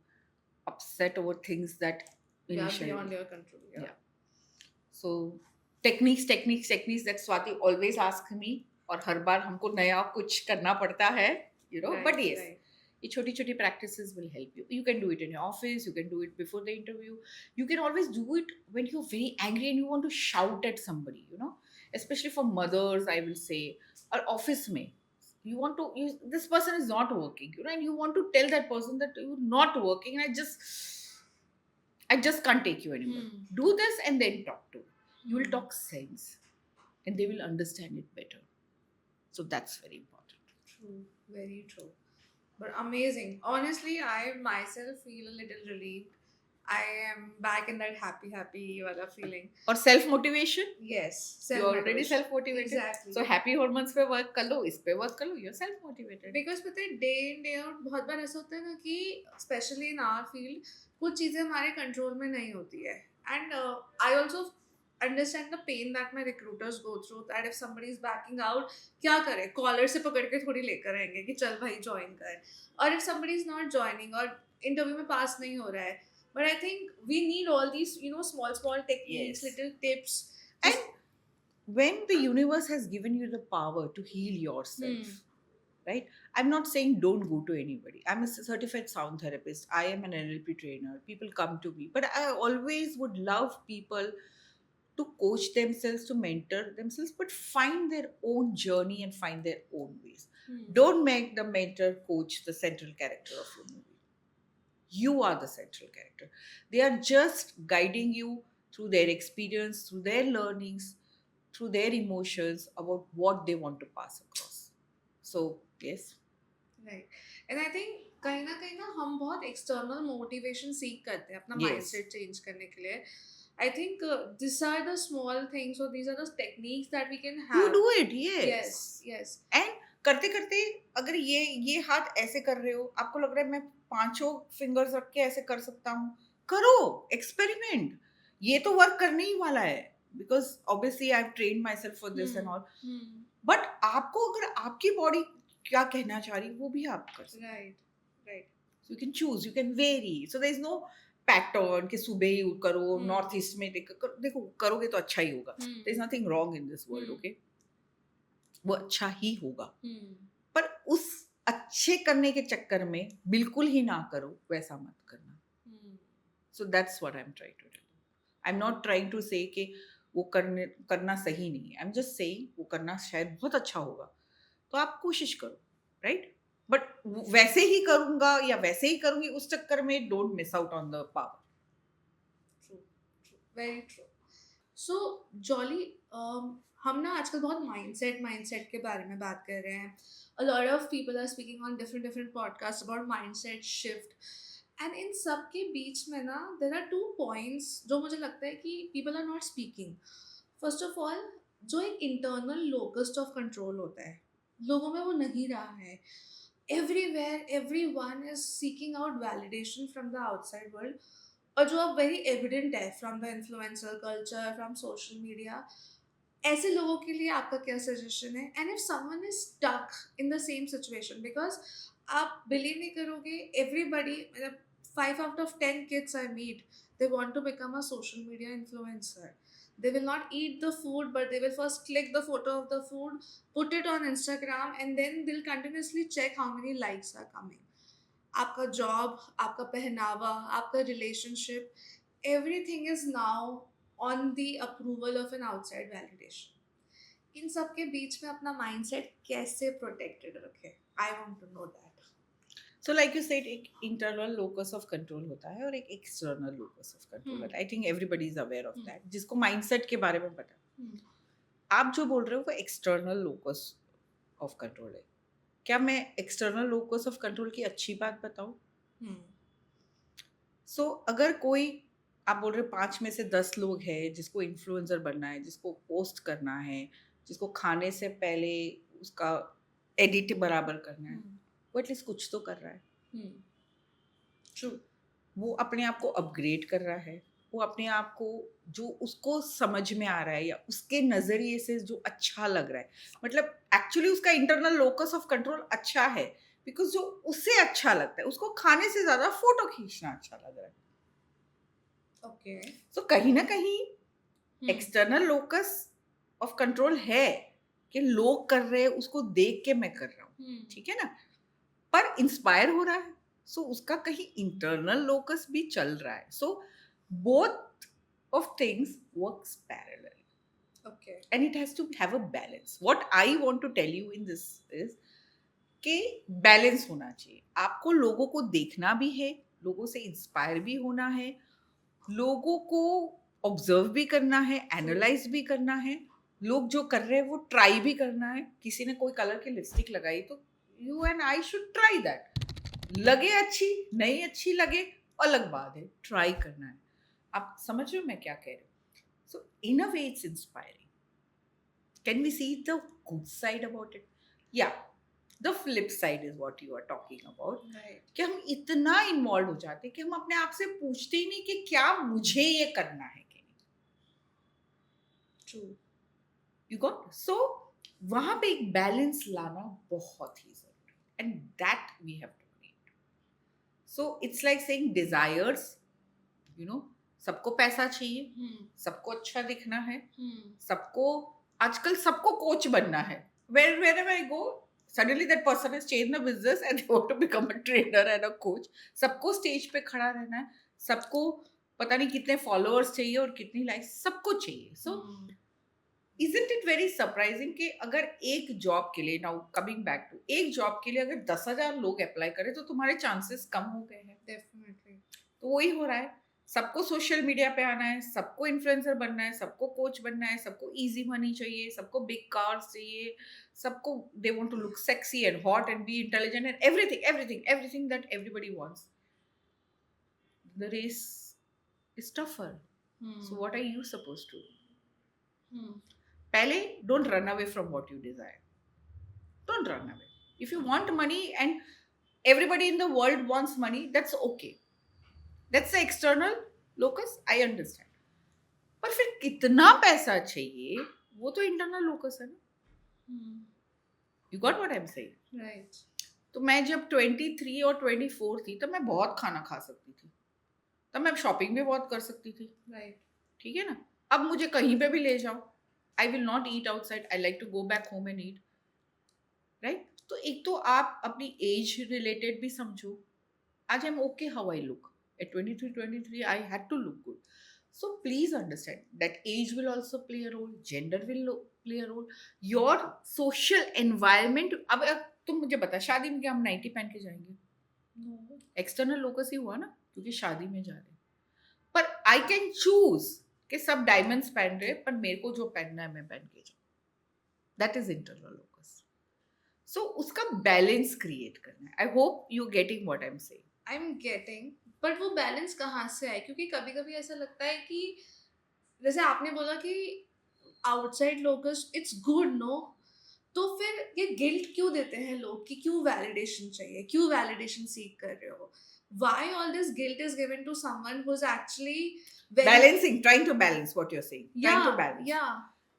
upset over things that initially. Beyond your control. Yeah. So techniques that Swati always asks me, और हर बार हमको नया कुछ करना पड़ता है, you know. Right, but yes. Right. ये छोटी छोटी practices will help you. You can do it in your office. You can do it before the interview. You can always do it when you're very angry and you want to shout at somebody, you know. Especially for mothers, I will say, or office में. You want to, this person is not working, you know, and you want to tell that person that you're not working. And I just can't take you anymore. Do this and then talk to. You will talk sense, and they will understand it better. So that's very important. True. Very true. But amazing. Honestly, I myself feel a little relieved. I am back in that happy wala feeling. Or self-motivation? Yes. You're already self-motivated. Exactly. So happy hormones पे work कर लो, इस पे work कर लो, you're self-motivated. Because पता है day in day out बहुत बार ऐसा होता है ना कि especially in our field कुछ चीजें हमारे control में नहीं होती है. And I also understand the pain that my recruiters go through, that if somebody is backing out, क्या करे, कॉलर से पकड़ के थोड़ी लेकर आएंगे कि चल भाई ज्वाइन कर. और if somebody is not joining और इंटरव्यू में पास नहीं हो रहा है, but I think we need all these, you know, small techniques, Yes. little tips. And when the universe has given you the power to heal yourself, right? I'm not saying don't go to anybody. I'm a certified sound therapist. I am an NLP trainer. People come to me, but I always would love people to coach themselves, to mentor themselves, but find their own journey and find their own ways. Don't make the mentor coach the central character of your movie. You are the central character. They are just guiding you through their experience, through their learnings, through their emotions about what they want to pass across. So, yes. Right. And I think कहीं ना हम बहुत external motivation seek करते हैं अपना mindset change करने के लिए. I think these are the small things, or these are the techniques that we can have. You do it, yes. Yes. And करते करते अगर ये हाथ ऐसे कर रहे हो, आपको लग रहा है मैं 5 फिंगर्स रख के ऐसे कर सकता हूँ, करो, एक्सपेरिमेंट. ये तो वर्क करने ही वाला है, because obviously I've trained myself for this and all. But आपको अगर आपकी बॉडी क्या कहना चाह रही है वो भी आप कर सकते हैं. Right. So you can choose, you can vary. So there is no pattern कि सुबह ही करो, नॉर्थ ईस्ट में देखो करोगे तो अच्छा ही होगा. There is nothing wrong in this world, okay? वो अच्छा ही होगा. पर उस अच्छे करने के चक्कर में बिल्कुल ही ना करो, वैसा मत करना. So that's what I'm trying to tell you. I'm not trying to say कि वो करना सही नहीं है. I'm just saying वो करना शायद बहुत अच्छा होगा. तो आप कोशिश करो, राइट? बट वैसे ही करूंगा या वैसे ही करूंगी उस चक्कर में don't miss out on the power. True, true, very true. So jolly, हम ना आजकल बहुत माइंडसेट के बारे में बात कर रहे हैं. A lot of people are speaking on different podcasts about mindset shift. And in सब के बीच में ना देर आर 2 points जो मुझे लगता है कि people are not speaking. First of all, जो एक इंटरनल लोकस्ट ऑफ कंट्रोल होता है, लोगों में वो नहीं रहा है. Everywhere everyone is seeking out validation from the outside world, और जो अब वेरी एविडेंट है from the influencer culture, from social media. ऐसे लोगों के लिए आपका क्या सजेशन है? And if someone is stuck in the same situation, because आप बिलीव नहीं करोगे, एवरीबडी, मतलब 5 out of 10 kids I meet, they want to become a social media influencer. They will not eat the food, but they will first click the photo of the food, put it on Instagram, and then they'll continuously check how many likes are coming. आपका job, आपका पहनावा, आपका relationship, everything is now on the approval of an outside validation. इन सब के बीच में अपना माइंडसेट कैसे प्रोटेक्टेड रखें? I want to know that. So like you said, एक इंटरनल लोकस ऑफ कंट्रोल होता है और एक एक्सटर्नल लोकस ऑफ कंट्रोल होता है. I think everybody is aware of that, जिसको माइंडसेट के बारे में पता है. आप जो बोल रहे हो वो एक्सटर्नल लोकस ऑफ कंट्रोल है. क्या मैं एक्सटर्नल लोकस ऑफ कंट्रोल की अच्छी बात बताऊं? सो अगर कोई, आप बोल रहे हो 5 में से 10 लोग हैं जिसको इन्फ्लुएंसर बनना है, जिसको पोस्ट करना है, जिसको खाने से पहले उसका एडिट बराबर करना है, वो एटलीस्ट कुछ तो कर रहा है. ट्रू. वो अपने आप को अपग्रेड कर रहा है. वो अपने आप को, जो उसको समझ में आ रहा है या उसके नज़रिए से जो अच्छा लग रहा है, मतलब एक्चुअली उसका इंटरनल लोकस ऑफ कंट्रोल अच्छा है, बिकॉज जो उसे अच्छा लगता है, उसको खाने से ज़्यादा फोटो खींचना अच्छा लग रहा है. ओके. सो कहीं ना कहीं एक्सटर्नल लोकस ऑफ कंट्रोल है कि लोग कर रहे हैं उसको देख के मैं कर रहा हूँ, ठीक है ना, पर इंस्पायर हो रहा है. सो उसका कहीं इंटरनल लोकस भी चल रहा है. So both of things works parallel. Okay. And it has to have a balance. What I want to tell you in this is कि बैलेंस होना चाहिए. आपको लोगों को देखना भी है, लोगों से इंस्पायर भी होना है, लोगों को ऑब्जर्व भी करना है, एनालाइज भी करना है. लोग जो कर रहे हैं वो ट्राई भी करना है. किसी ने कोई कलर की लिपस्टिक लगाई तो you and I should try that. लगे अच्छी, नहीं अच्छी लगे अलग बात है, ट्राई करना है. आप समझ रहे हो मैं क्या कह रही हूँ? So in a way it's inspiring. Can we see the good side about it? या the flip side is what you are talking about. Right. कि हम इतना इन्वॉल्व हो जाते हैं कि हम अपने आप से पूछते ही नहीं कि क्या मुझे ये करना है कि नहीं. ट्रू. You got? सो वहां पे एक बैलेंस लाना बहुत ही जरूरी है, and that we have to create. So it's like saying desires, you know, सबको पैसा चाहिए, सबको अच्छा दिखना है, सबको, आजकल सबको कोच बनना है. Wherever I go, suddenly that person has changed the business and they want to become a trainer and a coach. सबको स्टेज पे खड़ा रहना है, सबको पता नहीं कितने फॉलोअर्स चाहिए और कितनी लाइक्स, सबको चाहिए. सो isn't it very surprising कि अगर एक जॉब के लिए, नाउ कमिंग बैक टू, एक जॉब के लिए अगर 10,000 लोग अप्लाई करें तो तुम्हारे चांसेस कम हो गए हैं. डेफिनेटली. तो वही हो रहा है. सबको सोशल मीडिया पे आना है, सबको इन्फ्लुएंसर बनना है, सबको कोच बनना है, सबको इजी मनी चाहिए, सबको बिग कार्स चाहिए, सबको they want to look sexy and hot and be intelligent and everything that everybody wants. The race is tougher. So what are you supposed to do? पहले don't run away from what you desire. Don't run away. If you want money and everybody in the world wants money, that's okay. That's the external locus, I understand. पर फिर कितना पैसा चाहिए वो तो internal locus है ना. You got what I am saying? Right. तो मैं जब 23 और 24 थी तब मैं बहुत खाना खा सकती थी, तब मैं शॉपिंग भी बहुत कर सकती थी. राइट. ठीक है ना. अब मुझे कहीं पे भी ले जाओ, I will not eat outside, I like to go back home and eat. Right. तो एक तो आप अपनी एज रिलेटेड भी समझो. आज I am okay how I look. At 23, 23, I had to look good. So please understand that age will also play a role, gender will play a role, your social environment. अब तुम मुझे बता, शादी में क्या हम नाइटी पहन के जाएंगे? No. एक्सटर्नल लोकस ही हुआ ना, क्योंकि शादी में जा रहे हैं। पर आई कैन चूज कि सब डायमंड्स पहन रहे हैं, पर मेरे को जो पहनना है मैं पहन के जाऊँ. That is internal locus. So उसका बैलेंस क्रिएट करना है. I hope you getting what I am saying. I am getting, but वो बैलेंस कहाँ से आए? क्योंकि कभी कभी ऐसा लगता है कि जैसे आपने बोला कि outside locus it's good, no, तो फिर ये गिल्ट क्यों देते हैं लोग कि क्यों वैलिडेशन चाहिए, क्यों वैलिडेशन सीख कर रहे हो? Why all this guilt is given to someone who is actually very balancing, trying to balance what you are saying, या ट्राइंग टू बैलेंस. या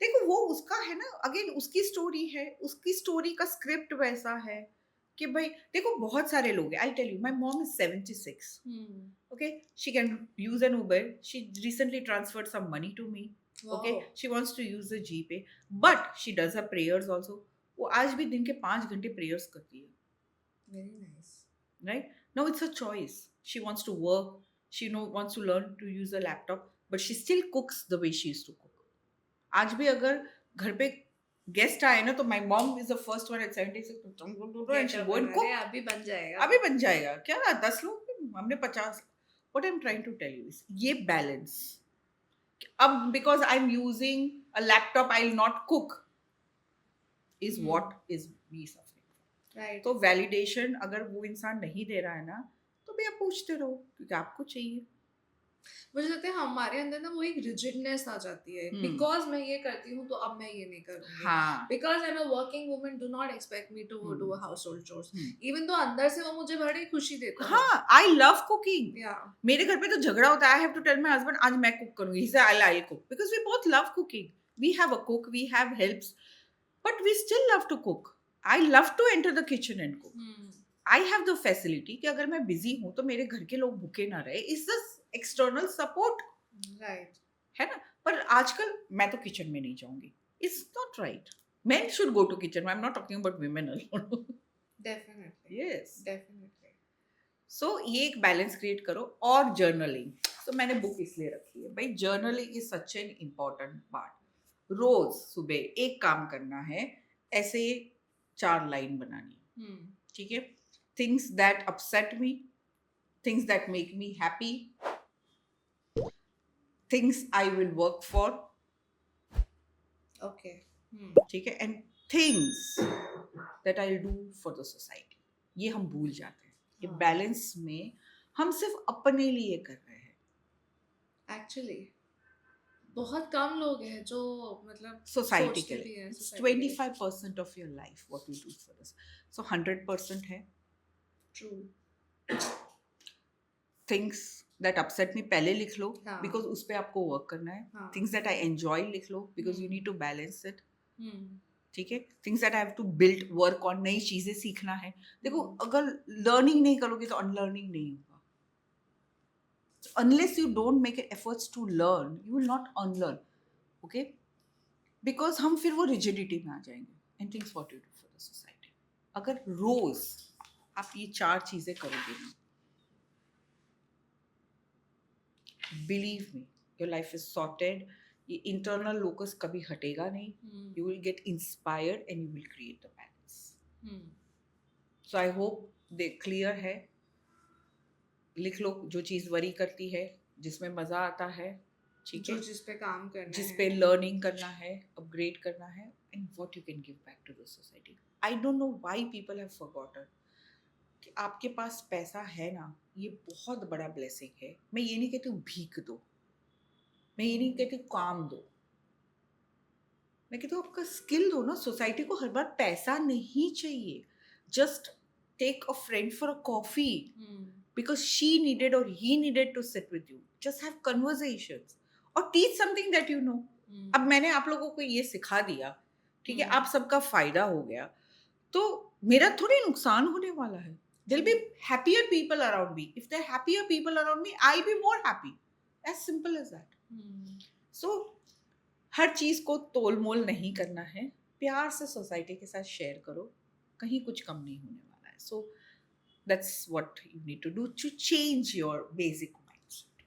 देखो वो उसका है ना, अगेन उसकी स्टोरी है, उसकी स्टोरी का स्क्रिप्ट वैसा है कि भाई देखो बहुत सारे लोग हैं. I tell you, my mom is 76. Okay, she can use an Uber. She recently transferred some money to me. Okay, she wants to use the GPay, but she does her prayers also. वो आज भी दिन के 5 घंटे prayers करती है. Very nice. Right now it's a choice. She wants to work. She wants to learn to use a laptop, but she still cooks the way she used to cook. आज भी अगर घर पे गेस्ट आए ना, तो my mom is the first one at 76 and she go and cook. अभी बन जाएगा. अभी बन जाएगा क्या, 10 लोग, हमने 50. What I'm trying to tell you is ये balance. अब because I'm using a laptop, I'll not cook is what is we suffering. Right. तो validation अगर वो इंसान नहीं दे रहा है ना, तो भैया पूछते रहो क्योंकि आपको चाहिए. मुझे लगता है हमारे अंदर ना वो एक रिजिडनेस आ जाती है, बिकॉज मैं ये करती हूँ तो अब मैं ये नहीं करूँगी. हाँ. Because I am a working woman, do not expect me to do household chores. Even तो अंदर से वो मुझे बड़ी खुशी देता है. हाँ, I love cooking. Yeah. मेरे घर पे तो झगड़ा होता है. I have to tell my husband आज मैं कुक करूँगी. He said I'll cook because we both love cooking. We have a cook, we have helps, but we still love to cook. I love to enter the kitchen and cook. I have the facility कि अगर मैं busy हूँ तो मेरे घर के लोग भूखे ना रहे. It's the external support. Right. है ना. पर आजकल मैं तो किचन में नहीं जाऊंगी. It's not right. Men should go to kitchen. I'm not talking about women alone. Definitely. Yes. Definitely. So ये एक बैलेंस क्रिएट करो. और जर्नलिंग, तो मैंने बुक इसलिए रखी है भाई. Journaling is such an important part. रोज सुबह एक काम करना है, ऐसे 4 लाइन बनानी. ठीक है. Things that upset me, things that make me happy, things I will work for. Okay. ठीक है. And things that I will do for the society. ये हम भूल जाते हैं. ये बैलेंस में हम सिर्फ अपने लिए कर रहे हैं. एक्चुअली बहुत कम लोग हैं जो मतलब सोसाइटी सोचते के भी लिए. हैं, It's society के लिए. 25% of your life what you do for us. So 100% है True. things that upset me पहले लिख लो हाँ. because उस पे आपको वर्क करना है. हाँ. Things that I enjoy लिख लो because you need to balance it. हम्म. ठीक है. Things that I have to build, work on, नई चीजें सीखना है. देखो अगर लर्निंग नहीं करोगे तो अनलर्निंग नहीं होगा. Unless you don't make efforts to learn, you will not unlearn. Okay? Because हम फिर वो rigidity में आ जाएंगे. And things what you do for the society. अगर रोज आप ये 4 चीजें करोगे ना, believe me, your life is sorted. ये इंटरनल लोकस कभी हटेगा नहीं. You will get inspired and you will create the balance. So I hope they clear है. लिख लो जो चीज वरी करती है, जिसमें मजा आता है. ठीक है. जो जिस पे काम करना जिस है. पे लर्निंग करना है, अपग्रेड करना है, and what you can give back to the society. I don't know why people have forgotten कि आपके पास पैसा है ना, ये बहुत बड़ा ब्लेसिंग है. मैं ये नहीं कहती हूँ भीख दो, मैं ये नहीं कहती हूँ काम दो, मैं कहती हूँ आपका स्किल दो ना. सोसाइटी को हर बार पैसा नहीं चाहिए. Just take a friend for a coffee because she needed or he needed to sit with you. Just have conversations or teach something that you know. अब मैंने आप लोगों को ये सिखा दिया, ठीक है, आप सबका फायदा हो गया, तो मेरा थोड़ी नुकसान होने वाला है. There'll be happier people around me. If there are happier people around me, I'll be more happy. As simple as that. So हर चीज को तोल मोल नहीं करना है. प्यार से सोसाइटी के साथ शेयर करो, कहीं कुछ कम नहीं होने वाला है. So That's what you need to do to change your basic mindset.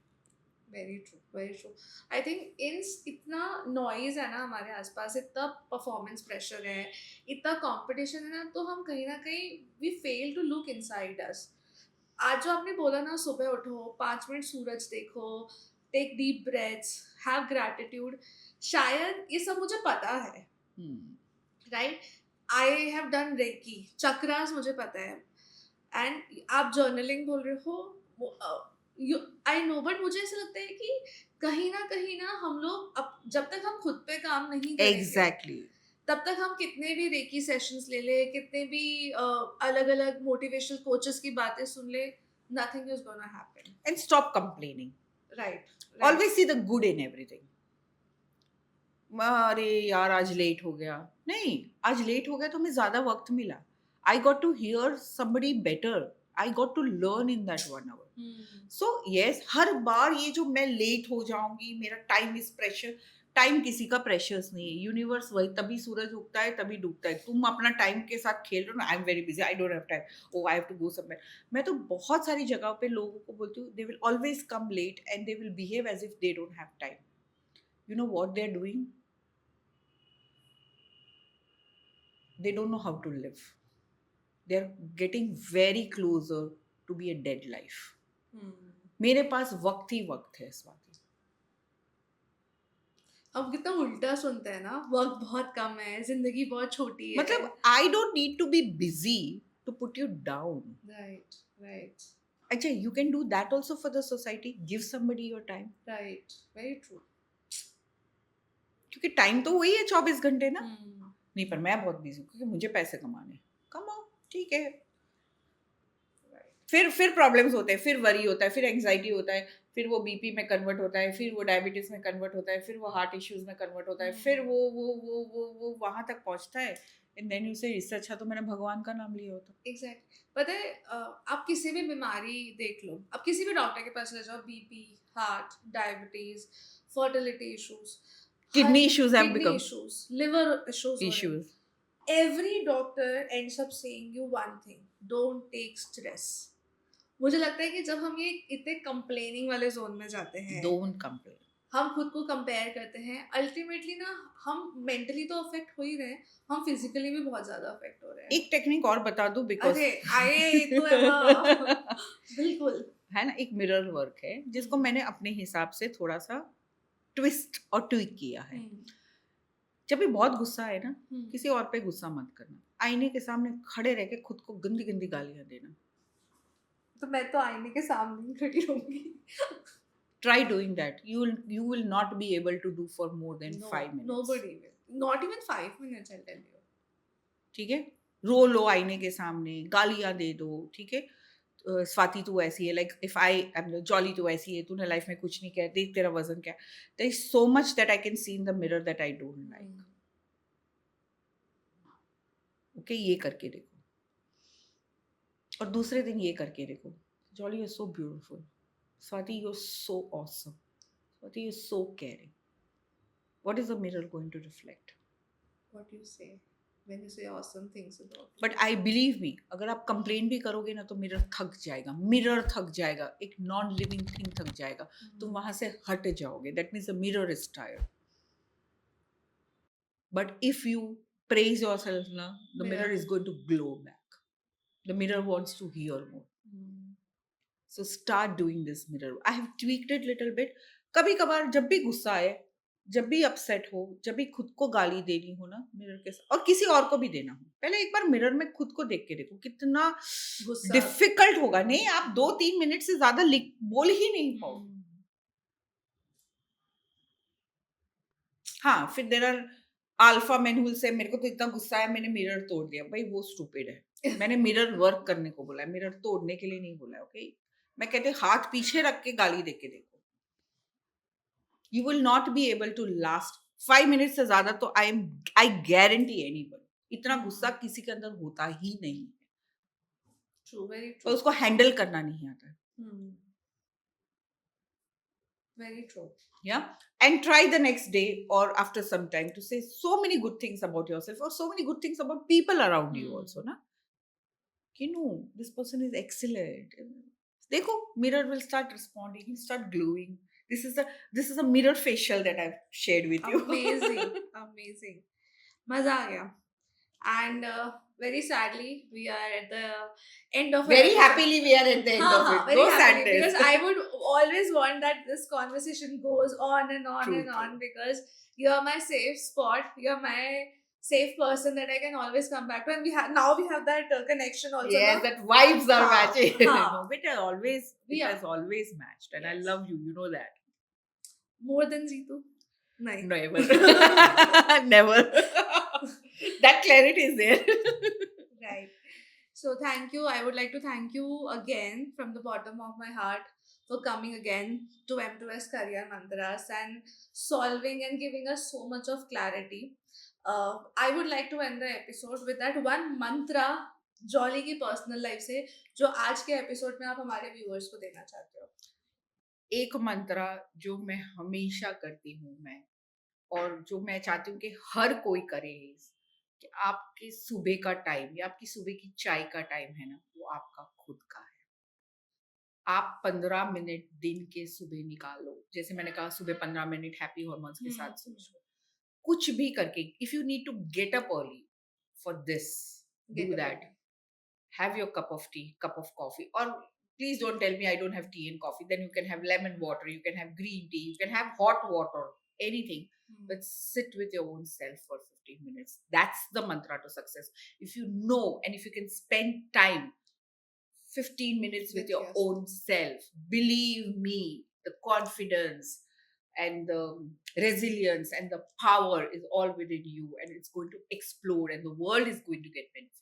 Very true, very true. I think in इतना नॉइज है ना हमारे आसपास, इतना परफॉर्मेंस प्रेशर है, इतना कंपटीशन है ना, तो हम कहीं ना कहीं we fail to look inside us. आज जो आपने बोला ना, सुबह उठो, 5 मिनट सूरज देखो, take deep breaths, have gratitude, शायद ये सब मुझे पता है, right? I have done reiki, chakras मुझे पता है, एंड आप जर्नलिंग बोल रहे हो, यू आई नो, बट मुझे ऐसा लगता है कि कहीं ना हम लोग जब तक हम खुद पे काम नहीं करेंगे, Exactly. तब तक हम कितने भी रेकी सेशंस ले ले, कितने भी अलग अलग मोटिवेशनल कोचेस की बातें सुन ले, nothing is gonna happen. And stop complaining. Right, Always see the good in everything. अरे यार आज लेट हो गया, नहीं, आज लेट हो गया तो हमें ज्यादा वक्त मिला. I got to hear somebody better, I got to learn in that 1 hour. So yes, हर बार ये जो मैं लेट हो जाऊंगी, मेरा टाइम इज प्रेशर, टाइम किसी का प्रेशर्स नहीं है. यूनिवर्स वही, तभी सूरज उगता है तभी डूबता है. तुम अपना टाइम के साथ खेल रहे हो ना, I am very busy, I don't have time, oh I have to go somewhere. मैं तो बहुत सारी जगहों पे लोगों को बोलती हूँ, they will always come late and they will behave as if they don't have time. You know what they are doing? They don't know how to live. They're getting very closer to be a dead life. मेरे पास वक्त ही वक्त है स्वाति. अब कितना उल्टा सुनते हैं ना, वक्त बहुत कम है, जिंदगी बहुत छोटी है, मतलब I don't need to be busy to put you down. Right, right, अच्छा, you can do that also for the society. Give somebody your time. Right, very true. क्योंकि टाइम तो वही है 24 घंटे ना. नहीं, पर मैं बहुत बिजी हूँ क्योंकि मुझे पैसे कमाने. कमाओ, ठीक है. फिर प्रॉब्लम्स होते हैं, फिर वरी होता है, फिर एंग्जाइटी होता है, फिर वो बीपी में कन्वर्ट होता है, फिर वो डायबिटीज में कन्वर्ट होता है, फिर वो हार्ट इश्यूज में कन्वर्ट होता है, फिर वो वहां तक पहुंचता है. एंड देन यू से इससे अच्छा तो मैंने भगवान का नाम लिया होता. एग्जैक्टली। पता है, आप किसी भी बीमारी देख लो, आप किसी भी डॉक्टर के पास ले जाओ, BP, heart, diabetes, fertility issues, kidney issues have kidney become issues, liver issues, issues. every doctor ends up saying you one thing: don't take stress. मुझे लगता है कि जब हम ये इतने कंप्लेनिंग वाले जोन में जाते हैं, Don't complain. हम खुद को कंपेयर करते हैं, अल्टीमेटली ना हम मेंटली तो अफेक्ट हो ही रहे हैं, हम फिजिकली भी बहुत ज्यादा अफेक्ट हो रहे हैं। एक टेक्निक और बता दूं, बिकॉज अरे आए तो बिल्कुल है ना, एक मिरर वर्क है जिसको मैंने अपने हिसाब से थोड़ा सा ट्विस्ट और ट्विक किया है. जब भी बहुत गुस्सा है ना, किसी और पे गुस्सा मत करना. आईने के सामने खड़े रह के खुद को गंदी गंदी गालियां देना. तो मैं तो आईने के सामने ही खड़ी रहूंगी. Try doing that. You will not be able to do for more than 5 minutes. Nobody will. Not even 5 minutes, I'll tell you. ठीक है, रो लो आईने के सामने, गालियां दे दो. ठीक है, स्वाति तू ऐसी है, like if I M jolly तू ऐसी है, तूने लाइफ में कुछ नहीं किया, देख तेरा वजन क्या. There is so much that I can see in the mirror that I don't like. Okay, ये करके देखो. और दूसरे दिन ये करके देखो, jolly you are so beautiful, Swati, you're so awesome. Swati, you're so caring. What is the mirror going to reflect? What do you say when you say awesome things about you? But I believe me, अगर आप complain भी करोगे ना तो mirror थक जाएगा. Mirror थक जाएगा, एक नॉन लिविंग थिंग थक जाएगा. तुम वहां से हट जाओगे. That means the mirror is tired. But if you praise yourself, na, the mirror is going to glow back. The mirror wants to hear more. So start doing this mirror. I have tweaked it little bit. कभी कभार जब भी गुस्सा आए, जब भी upset हो, जब भी खुद को गाली देनी हो ना, मिरर के साथ, और किसी और को भी देना हो, पहले एक बार मिरर में खुद को देख के देखो. कितना डिफिकल्ट होगा. नहीं, आप 2-3 मिनट से ज्यादा बोल ही नहीं पाओ. हाँ, फिर there are alpha man who say मेरे को तो इतना गुस्सा है मैंने मिरर तोड़ दिया. भाई वो स्टूपिड है. मैंने मिरर वर्क करने को बोला है, मिरर तोड़ने के लिए नहीं बोला है. ओके, मैं कहते हाथ पीछे रख के गाली दे के देखो. You will not be able to last 5 minute से ज्यादा. तो आई गारंटी एनीबडी, इतना गुस्सा किसी के अंदर होता ही नहीं है. True, very true. और उसको हैंडल करना नहीं आता है. Very true. Yeah, and try the next day or after some time to say so many good things about yourself or so many good things about people around you also, na. this person is excellent. देखो, mirror will start responding, he'll start glowing. This is a mirror facial that I've shared with you. Amazing, amazing. मजा आ गया. And very sadly, we are at the end of our Very episode. happily we are at the end of it. Very No happily, sadness. because I would always want that this conversation goes on and on True, and on, true. because you're my safe spot. You're my safe person that I can always come back to, and now we have that connection also. Yes, no? that vibes are हाँ, matching. हाँ. No, it We are. has always matched, and I Yes. love you. You know that. More than Zitu? Nahi. Never. Never. That clarity is there. Right. So thank you. I would like to thank you again from the bottom of my heart for coming again to M2S Career Mantras and solving and giving us so much of clarity. I would like to end the episode with that one mantra jolly की personal life से जो आज के episode में आप हमारे viewers को देना चाहते हो. एक मंत्रा जो मैं हमेशा करती हूँ और जो मैं चाहती हूँ कि हर कोई करे, कि आपके सुबह का टाइम या आपकी सुबह की चाय का टाइम है ना, वो आपका खुद का है. आप 15 मिनट दिन के सुबह निकालो. जैसे मैंने कहा, सुबह 15 मिनट हैप्पी हॉर्मोन्स के साथ सोचो. कुछ भी करके, if you need to get up early for this, do that. Have your cup of tea, cup of coffee, or please don't tell me I don't have tea and coffee. Then you can have lemon water, you can have green tea, you can have hot water, anything. But sit with your own self for 15 minutes. That's the mantra to success. If you know and if you can spend time 15 minutes with your own self, believe me, the confidence and the resilience and the power is all within you, and it's going to explode, and the world is going to get benefited.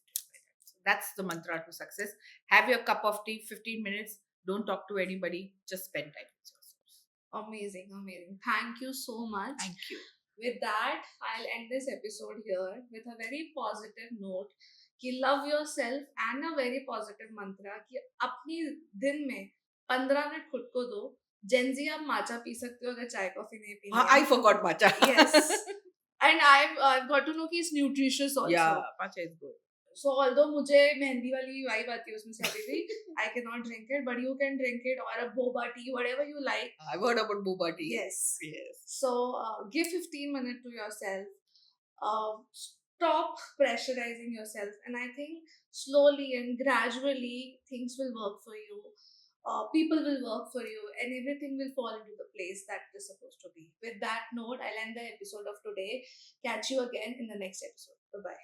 That's the mantra to success. Have your cup of tea, 15 minutes. Don't talk to anybody. Just spend time with yourself. Amazing, amazing. Thank you so much. Thank you. With that, I'll end this episode here with a very positive note कि love yourself and a very positive mantra कि अपनी दिन में 15 minute खुद को दो. Gen Z आप माचा P सकते हो अगर चाय कॉफी नहीं पीनी. I forgot matcha. Yes. And I've got to know कि it's nutritious also. Yeah, matcha is good. So although मुझे मेहंदी वाली वाइब आती है उसमें से अभी भी, I cannot drink it, but you can drink it, or a boba tea, whatever you like. I've heard about boba tea. Yes. Yes. So give 15 minutes to yourself. Stop pressurizing yourself, and I think slowly and gradually things will work for you. People will work for you, and everything will fall into the place that it is supposed to be. With that note, I'll end the episode of today. Catch you again in the next episode. Bye bye.